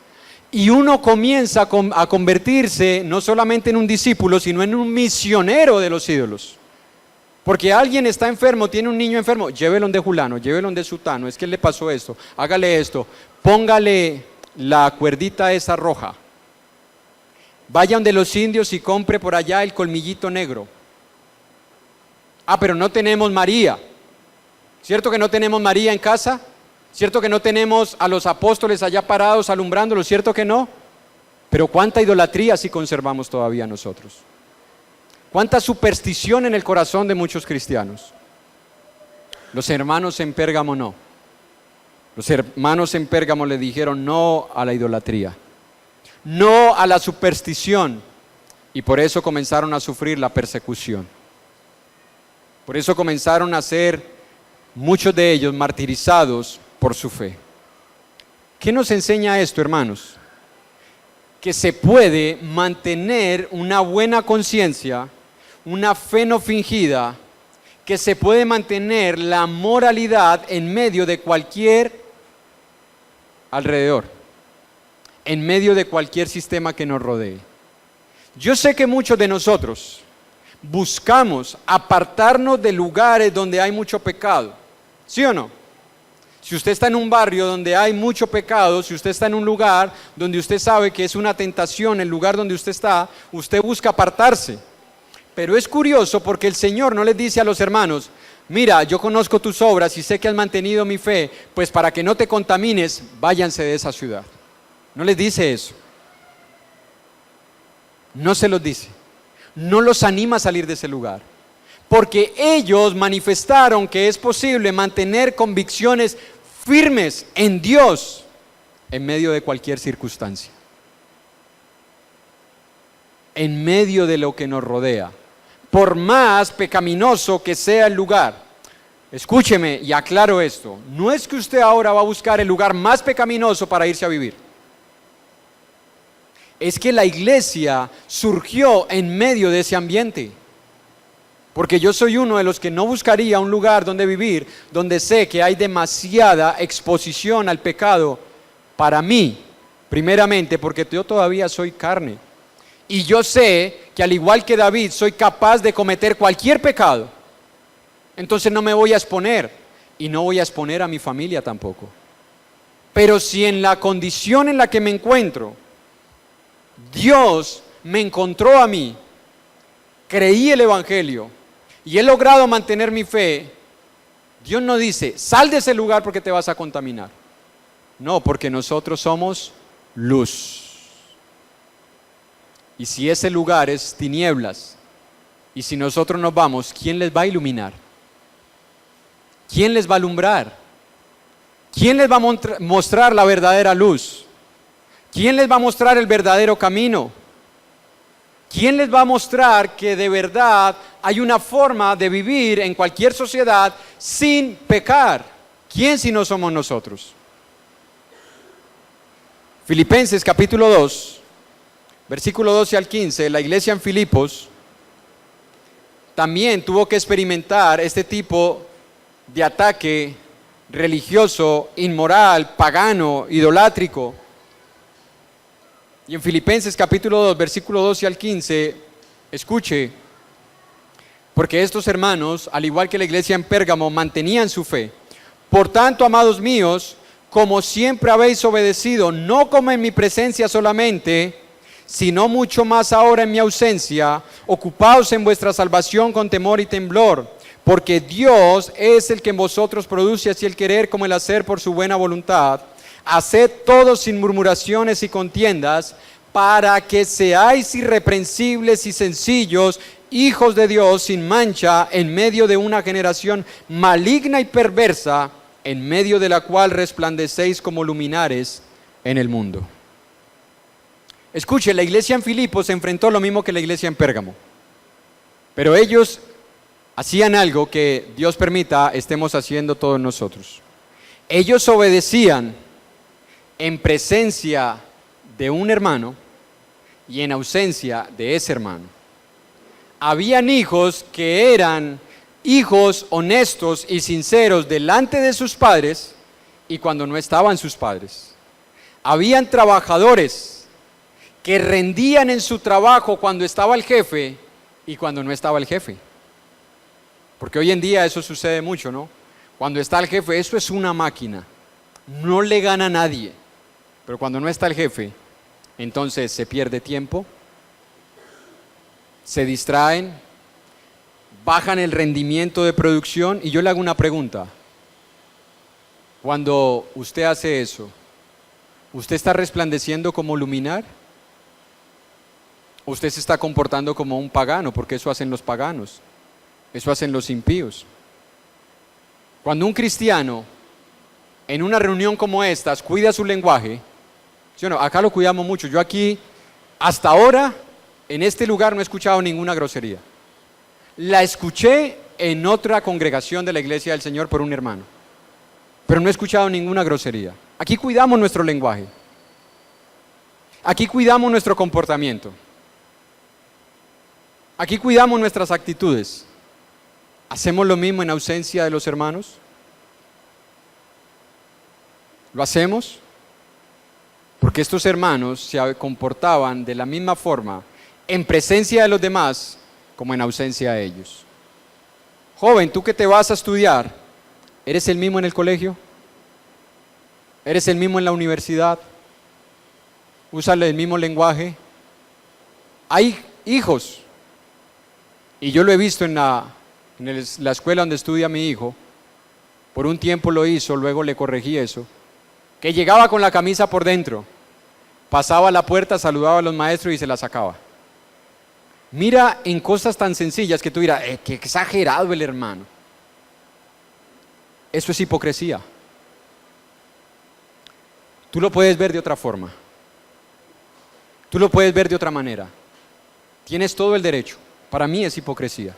Y uno comienza a convertirse no solamente en un discípulo, sino en un misionero de los ídolos. Porque alguien está enfermo, tiene un niño enfermo, llévelo de Julano, llévelo de Sutano, es que le pasó esto, hágale esto, póngale la cuerdita esa roja. Vaya donde los indios y compre por allá el colmillito negro. Ah, pero no tenemos María. ¿Cierto que no tenemos María en casa? ¿Cierto que no tenemos a los apóstoles allá parados alumbrándolos? ¿Cierto que no? Pero ¿cuánta idolatría sí conservamos todavía nosotros? ¿Cuánta superstición en el corazón de muchos cristianos? Los hermanos en Pérgamo no. Los hermanos en Pérgamo le dijeron no a la idolatría, no a la superstición, y por eso comenzaron a sufrir la persecución. Por eso comenzaron a ser muchos de ellos martirizados por su fe. ¿Qué nos enseña esto, hermanos? Que se puede mantener una buena conciencia, una fe no fingida, que se puede mantener la moralidad en medio de cualquier alrededor, en medio de cualquier sistema que nos rodee. Yo sé que muchos de nosotros buscamos apartarnos de lugares donde hay mucho pecado, ¿sí o no? Si usted está en un barrio donde hay mucho pecado, si usted está en un lugar donde usted sabe que es una tentación el lugar donde usted está, usted busca apartarse. Pero es curioso porque el Señor no les dice a los hermanos: mira, yo conozco tus obras y sé que has mantenido mi fe, pues para que no te contamines, váyanse de esa ciudad. No les dice eso. No se los dice. No los anima a salir de ese lugar. Porque ellos manifestaron que es posible mantener convicciones firmes en Dios en medio de cualquier circunstancia. En medio de lo que nos rodea. Por más pecaminoso que sea el lugar. Escúcheme y aclaro esto. No es que usted ahora va a buscar el lugar más pecaminoso para irse a vivir. Es que la iglesia surgió en medio de ese ambiente. Porque yo soy uno de los que no buscaría un lugar donde vivir, donde sé que hay demasiada exposición al pecado para mí, primeramente porque yo todavía soy carne. Y yo sé que al igual que David soy capaz de cometer cualquier pecado. Entonces no me voy a exponer y no voy a exponer a mi familia tampoco. Pero si en la condición en la que me encuentro, Dios me encontró a mí, creí el Evangelio y he logrado mantener mi fe, Dios no dice, sal de ese lugar porque te vas a contaminar. No, porque nosotros somos luz. Y si ese lugar es tinieblas, y si nosotros nos vamos, ¿quién les va a iluminar? ¿Quién les va a alumbrar? ¿Quién les va a mostrar la verdadera luz? ¿Quién les va a mostrar el verdadero camino? ¿Quién les va a mostrar que de verdad hay una forma de vivir en cualquier sociedad sin pecar? ¿Quién si no somos nosotros? Filipenses capítulo 2, versículo 12 al 15, la iglesia en Filipos también tuvo que experimentar este tipo de ataque religioso, inmoral, pagano, idolátrico. Y en Filipenses capítulo 2, versículo 12 al 15, escuche, porque estos hermanos, al igual que la iglesia en Pérgamo, mantenían su fe. Por tanto, amados míos, como siempre habéis obedecido, no como en mi presencia solamente, sino mucho más ahora en mi ausencia, ocupaos en vuestra salvación con temor y temblor, porque Dios es el que en vosotros produce así el querer como el hacer por su buena voluntad. Haced todo sin murmuraciones y contiendas, para que seáis irreprensibles y sencillos, hijos de Dios sin mancha, en medio de una generación maligna y perversa, en medio de la cual resplandecéis como luminares en el mundo. Escuche, la iglesia en Filipos se enfrentó a lo mismo que la iglesia en Pérgamo, pero ellos hacían algo que Dios permita estemos haciendo todos nosotros. Ellos obedecían en presencia de un hermano y en ausencia de ese hermano. Habían hijos que eran hijos honestos y sinceros delante de sus padres y cuando no estaban sus padres. Habían trabajadores que rendían en su trabajo cuando estaba el jefe y cuando no estaba el jefe. Porque hoy en día eso sucede mucho, ¿no? Cuando está el jefe, eso es una máquina. No le gana a nadie. Pero cuando no está el jefe, entonces se pierde tiempo, se distraen, bajan el rendimiento de producción. Y yo le hago una pregunta. Cuando usted hace eso, ¿usted está resplandeciendo como luminar? ¿O usted se está comportando como un pagano? Porque eso hacen los paganos, eso hacen los impíos. Cuando un cristiano en una reunión como estas cuida su lenguaje, ¿sí o no? Acá lo cuidamos mucho. Yo aquí, hasta ahora, en este lugar no he escuchado ninguna grosería. La escuché en otra congregación de la Iglesia del Señor por un hermano, pero no he escuchado ninguna grosería. Aquí cuidamos nuestro lenguaje. Aquí cuidamos nuestro comportamiento. Aquí cuidamos nuestras actitudes. ¿Hacemos lo mismo en ausencia de los hermanos? ¿Lo hacemos? Porque estos hermanos se comportaban de la misma forma en presencia de los demás como en ausencia de ellos. Joven, tú que te vas a estudiar, ¿eres el mismo en el colegio? ¿Eres el mismo en la universidad? ¿Usas el mismo lenguaje? Hay hijos, y yo lo he visto en la escuela donde estudia mi hijo, por un tiempo lo hizo, luego le corregí eso, que llegaba con la camisa por dentro, pasaba a la puerta, saludaba a los maestros y se la sacaba. Mira en cosas tan sencillas que tú dirás, qué exagerado el hermano. Eso es hipocresía. Tú lo puedes ver de otra forma. Tú lo puedes ver de otra manera. Tienes todo el derecho. Para mí es hipocresía.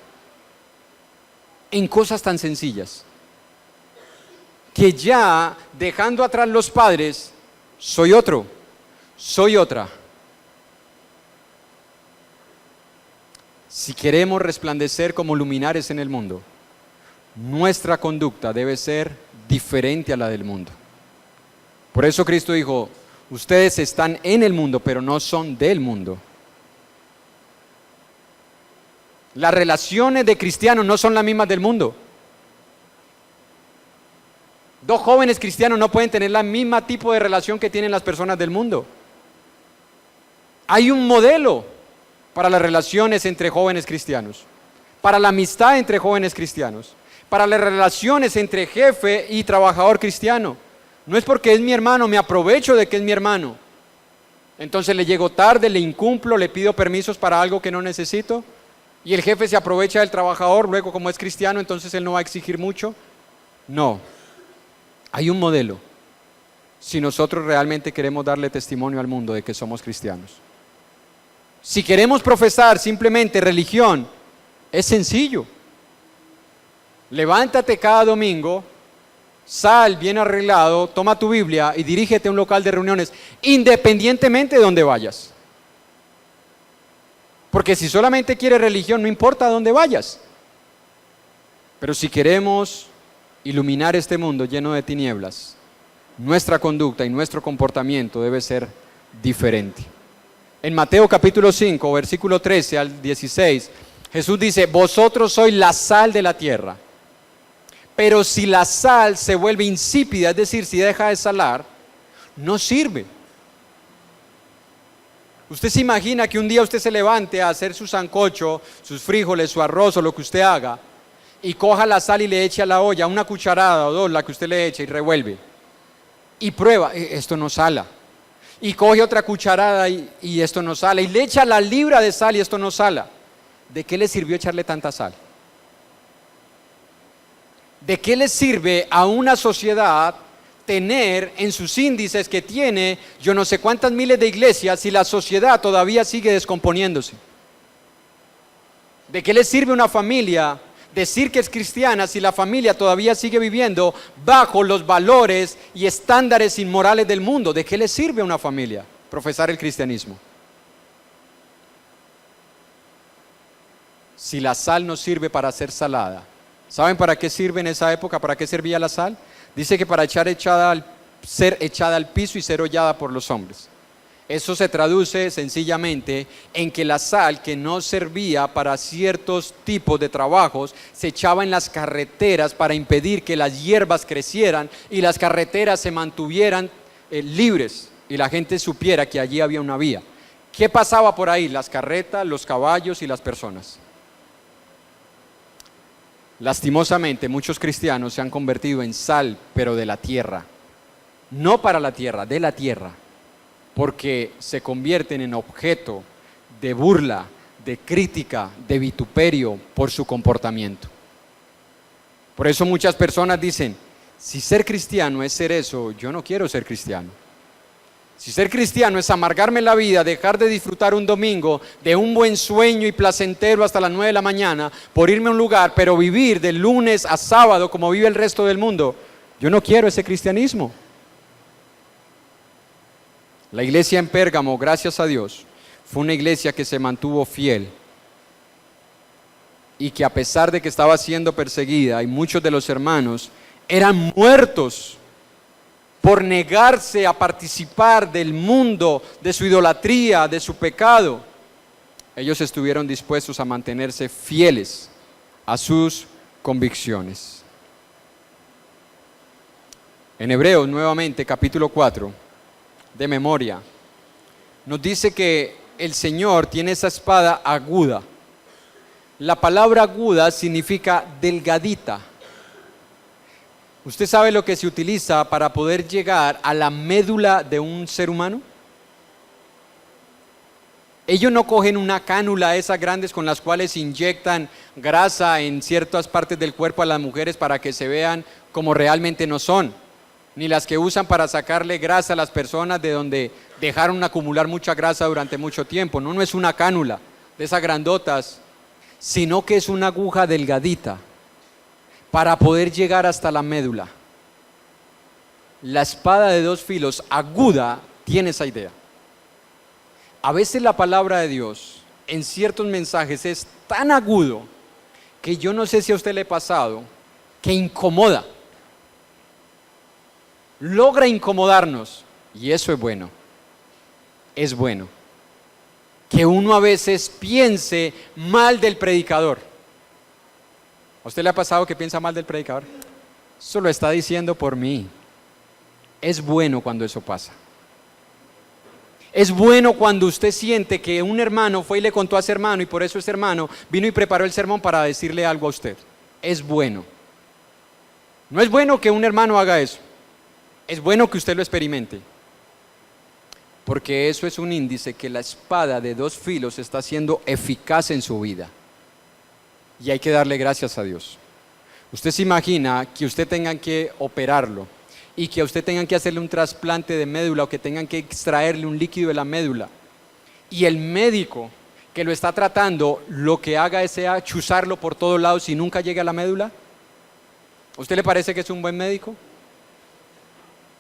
En cosas tan sencillas. Que ya, dejando atrás los padres, soy otro, soy otra. Si queremos resplandecer como luminares en el mundo, nuestra conducta debe ser diferente a la del mundo. Por eso Cristo dijo, ustedes están en el mundo, pero no son del mundo. Las relaciones de cristianos no son las mismas del mundo. Dos jóvenes cristianos no pueden tener el mismo tipo de relación que tienen las personas del mundo. Hay un modelo para las relaciones entre jóvenes cristianos, para la amistad entre jóvenes cristianos, para las relaciones entre jefe y trabajador cristiano. No es porque es mi hermano, me aprovecho de que es mi hermano. Entonces le llego tarde, le incumplo, le pido permisos para algo que no necesito. Y el jefe se aprovecha del trabajador, luego como es cristiano, entonces él no va a exigir mucho. No, hay un modelo. Si nosotros realmente queremos darle testimonio al mundo de que somos cristianos. Si queremos profesar simplemente religión, es sencillo. Levántate cada domingo, sal bien arreglado, toma tu Biblia y dirígete a un local de reuniones, independientemente de donde vayas. Porque si solamente quieres religión, no importa a dónde vayas. Pero si queremos iluminar este mundo lleno de tinieblas, nuestra conducta y nuestro comportamiento debe ser diferente. En Mateo capítulo 5, versículo 13 al 16, Jesús dice, vosotros sois la sal de la tierra. Pero si la sal se vuelve insípida, es decir, si deja de salar, no sirve. Usted se imagina que un día usted se levante a hacer su sancocho, sus frijoles, su arroz o lo que usted haga, y coja la sal y le eche a la olla una cucharada o dos, la que usted le eche y revuelve. Y prueba, esto no sala. Y coge otra cucharada y esto no sale. Y le echa la libra de sal y esto no sala. ¿De qué le sirvió echarle tanta sal? ¿De qué le sirve a una sociedad tener en sus índices que tiene yo no sé cuántas miles de iglesias si la sociedad todavía sigue descomponiéndose? ¿De qué le sirve a una familia decir que es cristiana si la familia todavía sigue viviendo bajo los valores y estándares inmorales del mundo? ¿De qué le sirve a una familia profesar el cristianismo? Si la sal no sirve para ser salada, ¿saben para qué sirve en esa época? ¿Para qué servía la sal? Dice que para ser echada al piso y ser hollada por los hombres. Eso se traduce sencillamente en que la sal que no servía para ciertos tipos de trabajos se echaba en las carreteras para impedir que las hierbas crecieran y las carreteras se mantuvieran libres y la gente supiera que allí había una vía. ¿Qué pasaba por ahí? Las carretas, los caballos y las personas. Lastimosamente, muchos cristianos se han convertido en sal, pero de la tierra. No para la tierra, de la tierra. Porque se convierten en objeto de burla, de crítica, de vituperio por su comportamiento. Por eso muchas personas dicen, si ser cristiano es ser eso, yo no quiero ser cristiano. Si ser cristiano es amargarme la vida, dejar de disfrutar un domingo de un buen sueño y placentero hasta las 9 de la mañana por irme a un lugar, pero vivir de lunes a sábado como vive el resto del mundo, yo no quiero ese cristianismo. La iglesia en Pérgamo, gracias a Dios, fue una iglesia que se mantuvo fiel y que a pesar de que estaba siendo perseguida y muchos de los hermanos eran muertos por negarse a participar del mundo, de su idolatría, de su pecado, ellos estuvieron dispuestos a mantenerse fieles a sus convicciones. En Hebreos, nuevamente, capítulo 4, de memoria, nos dice que el Señor tiene esa espada aguda. La palabra aguda significa delgadita. ¿Usted sabe lo que se utiliza para poder llegar a la médula de un ser humano? Ellos no cogen una cánula, esas grandes con las cuales inyectan grasa en ciertas partes del cuerpo a las mujeres para que se vean como realmente no son, ni las que usan para sacarle grasa a las personas de donde dejaron acumular mucha grasa durante mucho tiempo. No, no es una cánula de esas grandotas, sino que es una aguja delgadita para poder llegar hasta la médula. La espada de dos filos aguda tiene esa idea. A veces la palabra de Dios en ciertos mensajes es tan agudo que yo no sé si a usted le ha pasado, que incomoda, logra incomodarnos, y eso es bueno. Es bueno que uno a veces piense mal del predicador. ¿A usted le ha pasado que piensa mal del predicador? Eso lo está diciendo por mí. Es bueno cuando eso pasa. Es bueno cuando usted siente que un hermano fue y le contó a ese hermano y por eso ese hermano vino y preparó el sermón para decirle algo a usted. Es bueno. No es bueno que un hermano haga eso. Es bueno que usted lo experimente. Porque eso es un índice que la espada de dos filos está siendo eficaz en su vida. Y hay que darle gracias a Dios. Usted se imagina que usted tengan que operarlo y que a usted tengan que hacerle un trasplante de médula o que tengan que extraerle un líquido de la médula. Y el médico que lo está tratando, lo que haga es chuzarlo por todos lados y nunca llegue a la médula. ¿A usted le parece que es un buen médico?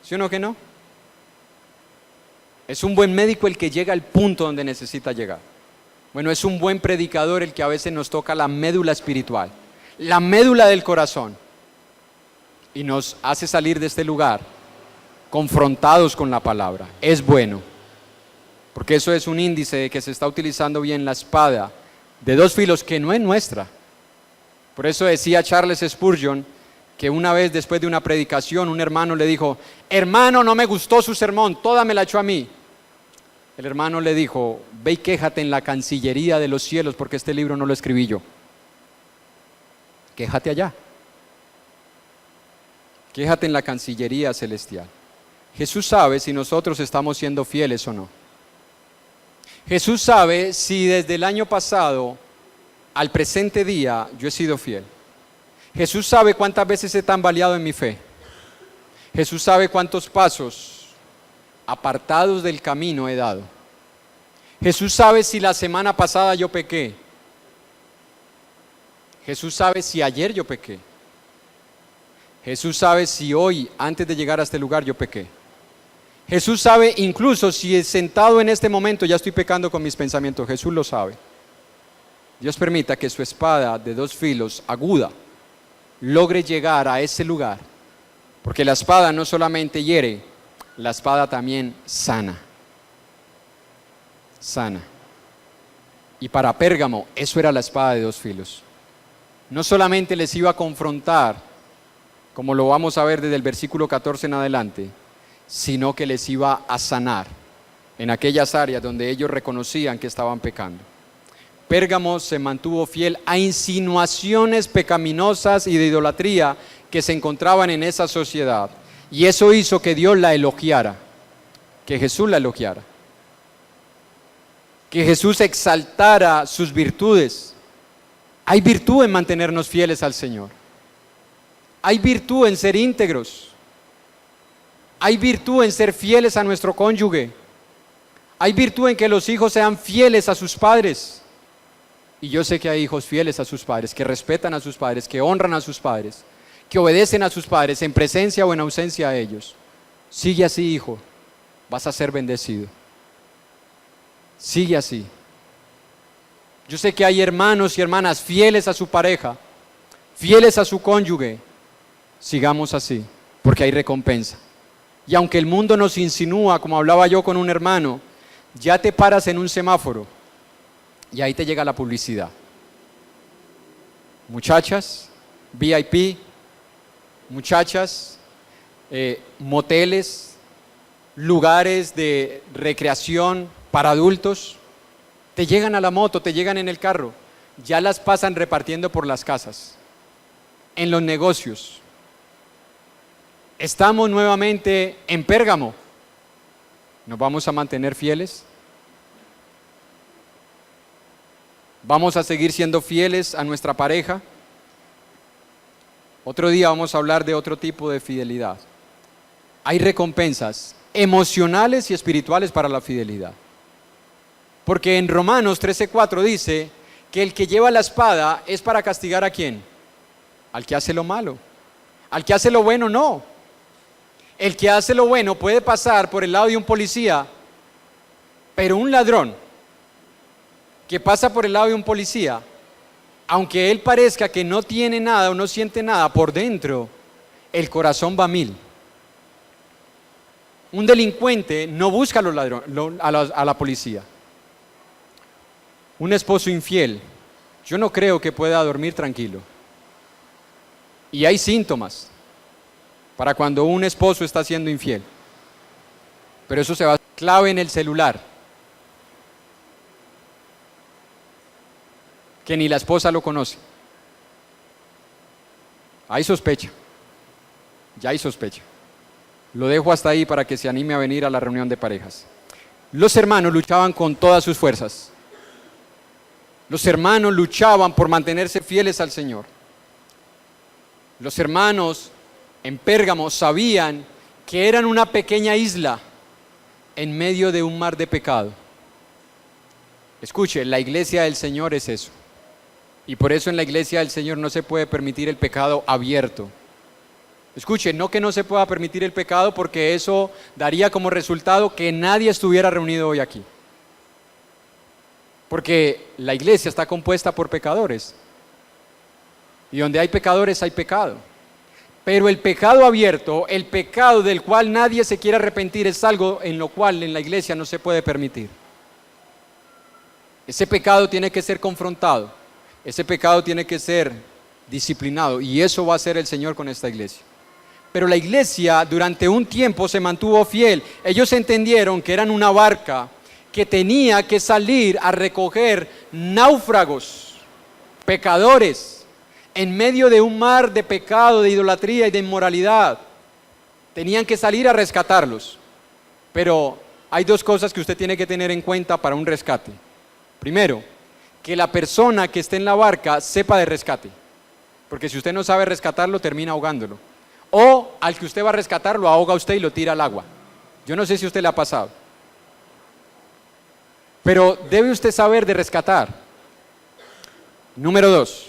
¿Sí o no que no? Es un buen médico el que llega al punto donde necesita llegar. Bueno, es un buen predicador el que a veces nos toca la médula espiritual, la médula del corazón, y nos hace salir de este lugar confrontados con la palabra. Es bueno, porque eso es un índice de que se está utilizando bien la espada de dos filos que no es nuestra. Por eso decía Charles Spurgeon que una vez después de una predicación un hermano le dijo: hermano, no me gustó su sermón, toda me la echó a mí. El hermano le dijo: ve y quéjate en la Cancillería de los cielos porque este libro no lo escribí yo. Quéjate allá. Quéjate en la Cancillería celestial. Jesús sabe si nosotros estamos siendo fieles o no. Jesús sabe si desde el año pasado al presente día yo he sido fiel. Jesús sabe cuántas veces he tambaleado en mi fe. Jesús sabe cuántos pasos apartados del camino he dado. Jesús sabe si la semana pasada yo pequé. Jesús sabe si ayer yo pequé. Jesús sabe si hoy, antes de llegar a este lugar, yo pequé. Jesús sabe incluso si sentado en este momento ya estoy pecando con mis pensamientos. Jesús lo sabe. Dios permita que su espada de dos filos aguda logre llegar a ese lugar, porque la espada no solamente hiere, la espada también sana. Sana. Y para Pérgamo eso era la espada de dos filos. No solamente les iba a confrontar, como lo vamos a ver desde el versículo 14 en adelante, sino que les iba a sanar en aquellas áreas donde ellos reconocían que estaban pecando. Pérgamo se mantuvo fiel a insinuaciones pecaminosas y de idolatría que se encontraban en esa sociedad. Y eso hizo que Dios la elogiara, que Jesús la elogiara, que Jesús exaltara sus virtudes. Hay virtud en mantenernos fieles al Señor. Hay virtud en ser íntegros. Hay virtud en ser fieles a nuestro cónyuge. Hay virtud en que los hijos sean fieles a sus padres. Y yo sé que hay hijos fieles a sus padres, que respetan a sus padres, que honran a sus padres, que obedecen a sus padres en presencia o en ausencia de ellos. Sigue así, hijo, vas a ser bendecido. Sigue así. Yo sé que hay hermanos y hermanas fieles a su pareja, fieles a su cónyuge. Sigamos así, porque hay recompensa. Y aunque el mundo nos insinúa, como hablaba yo con un hermano, ya te paras en un semáforo y ahí te llega la publicidad. Muchachas, VIP, muchachas, moteles, lugares de recreación para adultos, te llegan a la moto, te llegan en el carro, ya las pasan repartiendo por las casas, en los negocios. Estamos nuevamente en Pérgamo. ¿Nos vamos a mantener fieles? ¿Vamos a seguir siendo fieles a nuestra pareja? Otro día vamos a hablar de otro tipo de fidelidad. Hay recompensas emocionales y espirituales para la fidelidad. Porque en Romanos 13:4 dice que el que lleva la espada es para castigar ¿a quién? Al que hace lo malo. Al que hace lo bueno no. El que hace lo bueno puede pasar por el lado de un policía, pero un ladrón que pasa por el lado de un policía, aunque él parezca que no tiene nada o no siente nada, por dentro el corazón va a mil. Un delincuente no busca a los ladrones, a la policía. Un esposo infiel, yo no creo que pueda dormir tranquilo. Y hay síntomas para cuando un esposo está siendo infiel. Pero eso se va a clave en el celular, que ni la esposa lo conoce. Hay sospecha, ya hay sospecha. Lo dejo hasta ahí para que se anime a venir a la reunión de parejas. Los hermanos luchaban con todas sus fuerzas. Los hermanos luchaban por mantenerse fieles al Señor. Los hermanos en Pérgamo sabían que eran una pequeña isla en medio de un mar de pecado. Escuche, la iglesia del Señor es eso. Y por eso en la iglesia del Señor no se puede permitir el pecado abierto. Escuche, no que no se pueda permitir el pecado, porque eso daría como resultado que nadie estuviera reunido hoy aquí. Porque la iglesia está compuesta por pecadores. Y donde hay pecadores hay pecado. Pero el pecado abierto, el pecado del cual nadie se quiere arrepentir, es algo en lo cual en la iglesia no se puede permitir. Ese pecado tiene que ser confrontado. Ese pecado tiene que ser disciplinado. Y eso va a hacer el Señor con esta iglesia. Pero la iglesia durante un tiempo se mantuvo fiel. Ellos entendieron que eran una barca que tenía que salir a recoger náufragos, pecadores, en medio de un mar de pecado, de idolatría y de inmoralidad. Tenían que salir a rescatarlos. Pero hay dos cosas que usted tiene que tener en cuenta para un rescate. Primero, que la persona que esté en la barca sepa de rescate. Porque si usted no sabe rescatarlo, termina ahogándolo. O al que usted va a rescatar, lo ahoga usted y lo tira al agua. Yo no sé si a usted le ha pasado. Pero debe usted saber de rescatar. Número 2.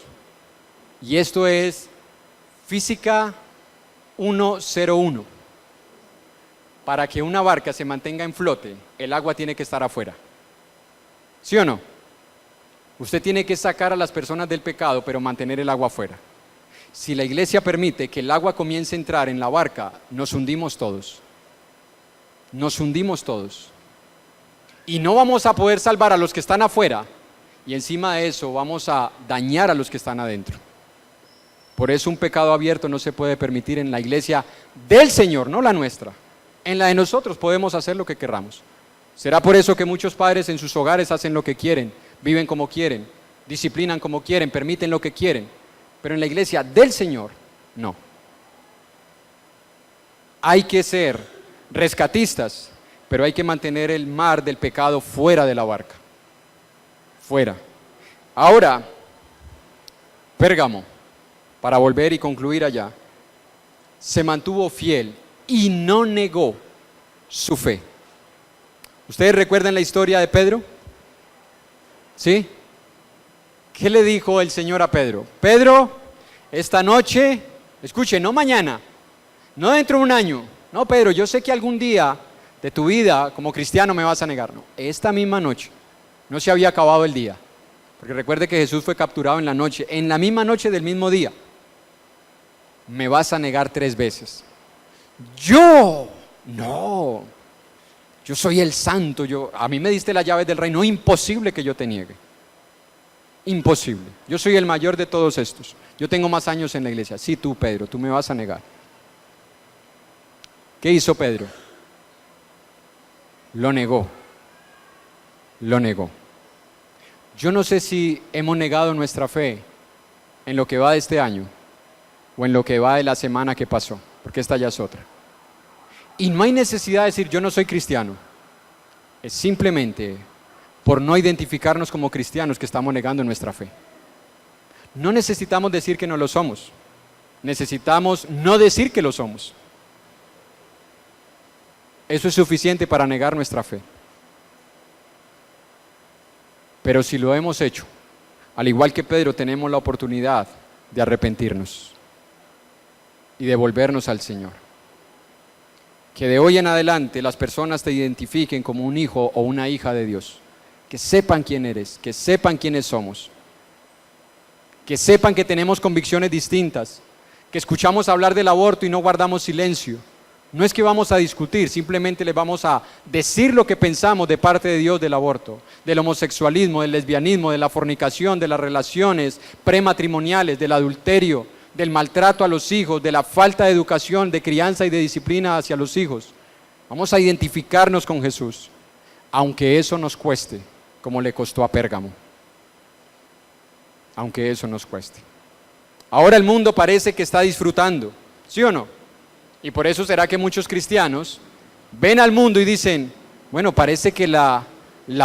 Y esto es física 101. Para que una barca se mantenga en flote, el agua tiene que estar afuera. ¿Sí o no? Usted tiene que sacar a las personas del pecado, pero mantener el agua afuera. Si la iglesia permite que el agua comience a entrar en la barca, nos hundimos todos. Nos hundimos todos. Y no vamos a poder salvar a los que están afuera, y encima de eso vamos a dañar a los que están adentro. Por eso un pecado abierto no se puede permitir en la iglesia del Señor, no la nuestra. En la de nosotros podemos hacer lo que querramos. Será por eso que muchos padres en sus hogares hacen lo que quieren, viven como quieren, disciplinan como quieren, permiten lo que quieren, pero en la iglesia del Señor, no. Hay que ser rescatistas, pero hay que mantener el mar del pecado fuera de la barca, fuera. Ahora, Pérgamo, para volver y concluir allá, se mantuvo fiel y no negó su fe. ¿Ustedes recuerdan la historia de Pedro? ¿Sí? ¿Qué le dijo el Señor a Pedro? Pedro, esta noche, escuche, no mañana, no dentro de un año, no Pedro, yo sé que algún día de tu vida como cristiano me vas a negar. No, esta misma noche, no se había acabado el día, porque recuerde que Jesús fue capturado en la misma noche del mismo día. Me vas a negar 3 veces. Yo, no, yo soy el santo, a mí me diste las llaves del reino, imposible que yo te niegue. Imposible, yo soy el mayor de todos estos, yo tengo más años en la iglesia. Sí, tú Pedro, tú me vas a negar. ¿Qué hizo Pedro? Lo negó. Yo no sé si hemos negado nuestra fe en lo que va de este año o en lo que va de la semana que pasó, porque esta ya es otra. Y no hay necesidad de decir yo no soy cristiano, es simplemente por no identificarnos como cristianos que estamos negando nuestra fe. No necesitamos decir que no lo somos, necesitamos no decir que lo somos. Eso es suficiente para negar nuestra fe. Pero si lo hemos hecho, al igual que Pedro, tenemos la oportunidad de arrepentirnos y de volvernos al Señor. Que de hoy en adelante las personas te identifiquen como un hijo o una hija de Dios. Que sepan quién eres, que sepan quiénes somos. Que sepan que tenemos convicciones distintas, que escuchamos hablar del aborto y no guardamos silencio. No es que vamos a discutir, simplemente les vamos a decir lo que pensamos de parte de Dios del aborto, del homosexualismo, del lesbianismo, de la fornicación, de las relaciones prematrimoniales, del adulterio, del maltrato a los hijos, de la falta de educación, de crianza y de disciplina hacia los hijos. Vamos a identificarnos con Jesús, aunque eso nos cueste, como le costó a Pérgamo. Aunque eso nos cueste. Ahora el mundo parece que está disfrutando, ¿sí o no? Y por eso será que muchos cristianos ven al mundo y dicen, bueno, parece que la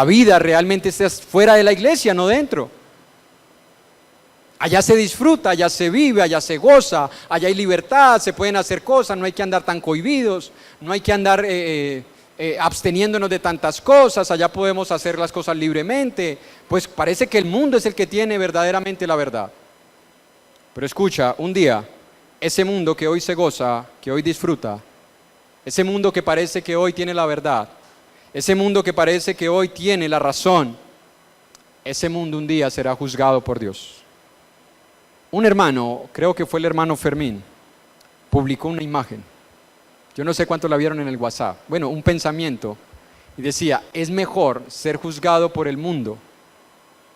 vida realmente está fuera de la iglesia, no dentro. Allá se disfruta, allá se vive, allá se goza, allá hay libertad, se pueden hacer cosas, no hay que andar tan cohibidos, no hay que andar absteniéndonos de tantas cosas, allá podemos hacer las cosas libremente. Pues parece que el mundo es el que tiene verdaderamente la verdad. Pero escucha, un día, ese mundo que hoy se goza, que hoy disfruta, ese mundo que parece que hoy tiene la verdad, ese mundo que parece que hoy tiene la razón, ese mundo un día será juzgado por Dios. Un hermano, creo que fue el hermano Fermín, publicó una imagen. Yo no sé cuánto la vieron en el WhatsApp. Bueno, un pensamiento. Y decía, es mejor ser juzgado por el mundo,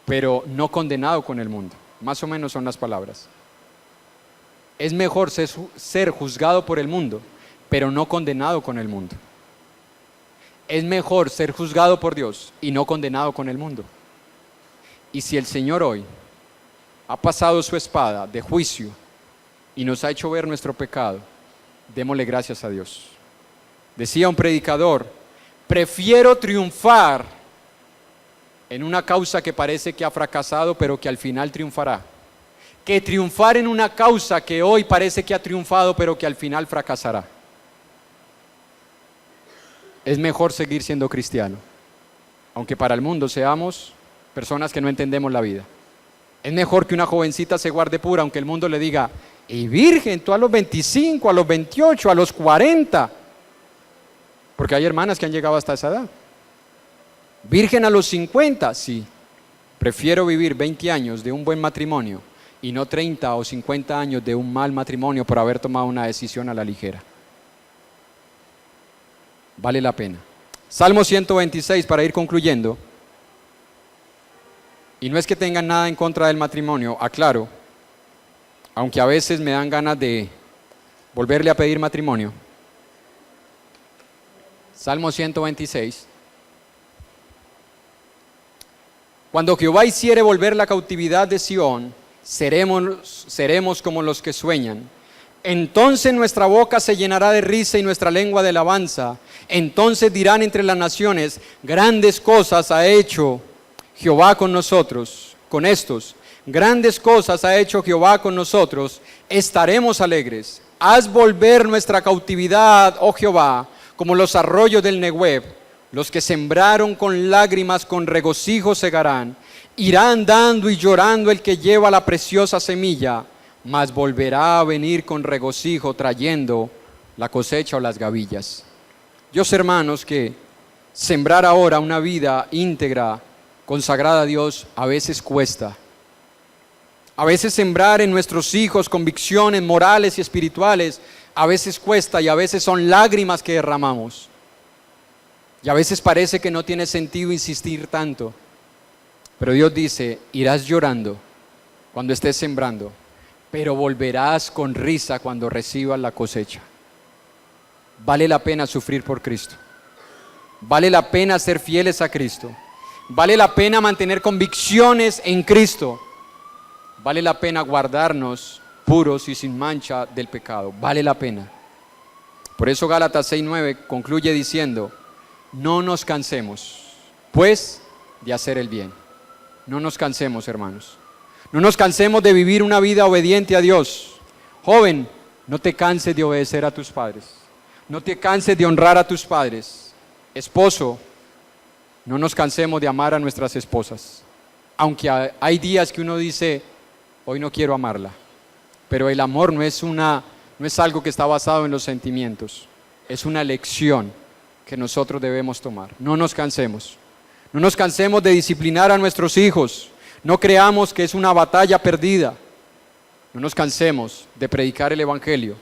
pero no condenado con el mundo. Más o menos son las palabras. Es mejor ser juzgado por el mundo, pero no condenado con el mundo. Es mejor ser juzgado por Dios y no condenado con el mundo. Y si el Señor hoy ha pasado su espada de juicio y nos ha hecho ver nuestro pecado, démosle gracias a Dios. Decía un predicador, prefiero triunfar en una causa que parece que ha fracasado, pero que al final triunfará, que triunfar en una causa que hoy parece que ha triunfado, pero que al final fracasará. Es mejor seguir siendo cristiano, aunque para el mundo seamos personas que no entendemos la vida. Es mejor que una jovencita se guarde pura, aunque el mundo le diga, y virgen, tú a los 25, a los 28, a los 40. Porque hay hermanas que han llegado hasta esa edad. Virgen a los 50, sí. Prefiero vivir 20 años de un buen matrimonio y no 30 o 50 años de un mal matrimonio por haber tomado una decisión a la ligera. Vale la pena. Salmo 126, para ir concluyendo. Y no es que tengan nada en contra del matrimonio, aclaro, aunque a veces me dan ganas de volverle a pedir matrimonio. Salmo 126. Cuando Jehová hiciere volver la cautividad de Sión, seremos como los que sueñan. Entonces nuestra boca se llenará de risa y nuestra lengua de alabanza. Entonces dirán entre las naciones, grandes cosas ha hecho Jehová con nosotros, con estos. Grandes cosas ha hecho Jehová con nosotros, estaremos alegres. Haz volver nuestra cautividad, oh Jehová, como los arroyos del Negueb. Los que sembraron con lágrimas, con regocijo segarán. Irá andando y llorando el que lleva la preciosa semilla, mas volverá a venir con regocijo trayendo la cosecha o las gavillas. Yo sé, hermanos, que sembrar ahora una vida íntegra, consagrada a Dios, a veces cuesta. A veces sembrar en nuestros hijos convicciones morales y espirituales, a veces cuesta y a veces son lágrimas que derramamos. Y a veces parece que no tiene sentido insistir tanto. Pero Dios dice, irás llorando cuando estés sembrando, pero volverás con risa cuando recibas la cosecha. Vale la pena sufrir por Cristo. Vale la pena ser fieles a Cristo. Vale la pena mantener convicciones en Cristo. Vale la pena guardarnos puros y sin mancha del pecado. Vale la pena. Por eso Gálatas 6:9 concluye diciendo, no nos cansemos, pues, de hacer el bien. No nos cansemos, hermanos. No nos cansemos de vivir una vida obediente a Dios. Joven, no te canses de obedecer a tus padres. No te canses de honrar a tus padres. Esposo, no nos cansemos de amar a nuestras esposas. Aunque hay días que uno dice, hoy no quiero amarla. Pero el amor no es algo que está basado en los sentimientos. Es una lección que nosotros debemos tomar. No nos cansemos. No nos cansemos de disciplinar a nuestros hijos. No creamos que es una batalla perdida. No nos cansemos de predicar el Evangelio.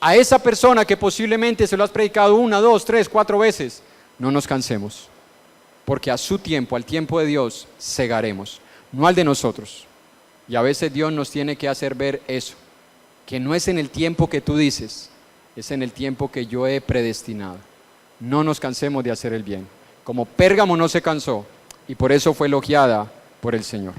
A esa persona que posiblemente se lo has predicado 1, 2, 3, 4 veces, no nos cansemos. Porque a su tiempo, al tiempo de Dios, segaremos. No al de nosotros. Y a veces Dios nos tiene que hacer ver eso. Que no es en el tiempo que tú dices, es en el tiempo que yo he predestinado. No nos cansemos de hacer el bien. Como Pérgamo no se cansó y por eso fue elogiada por el Señor.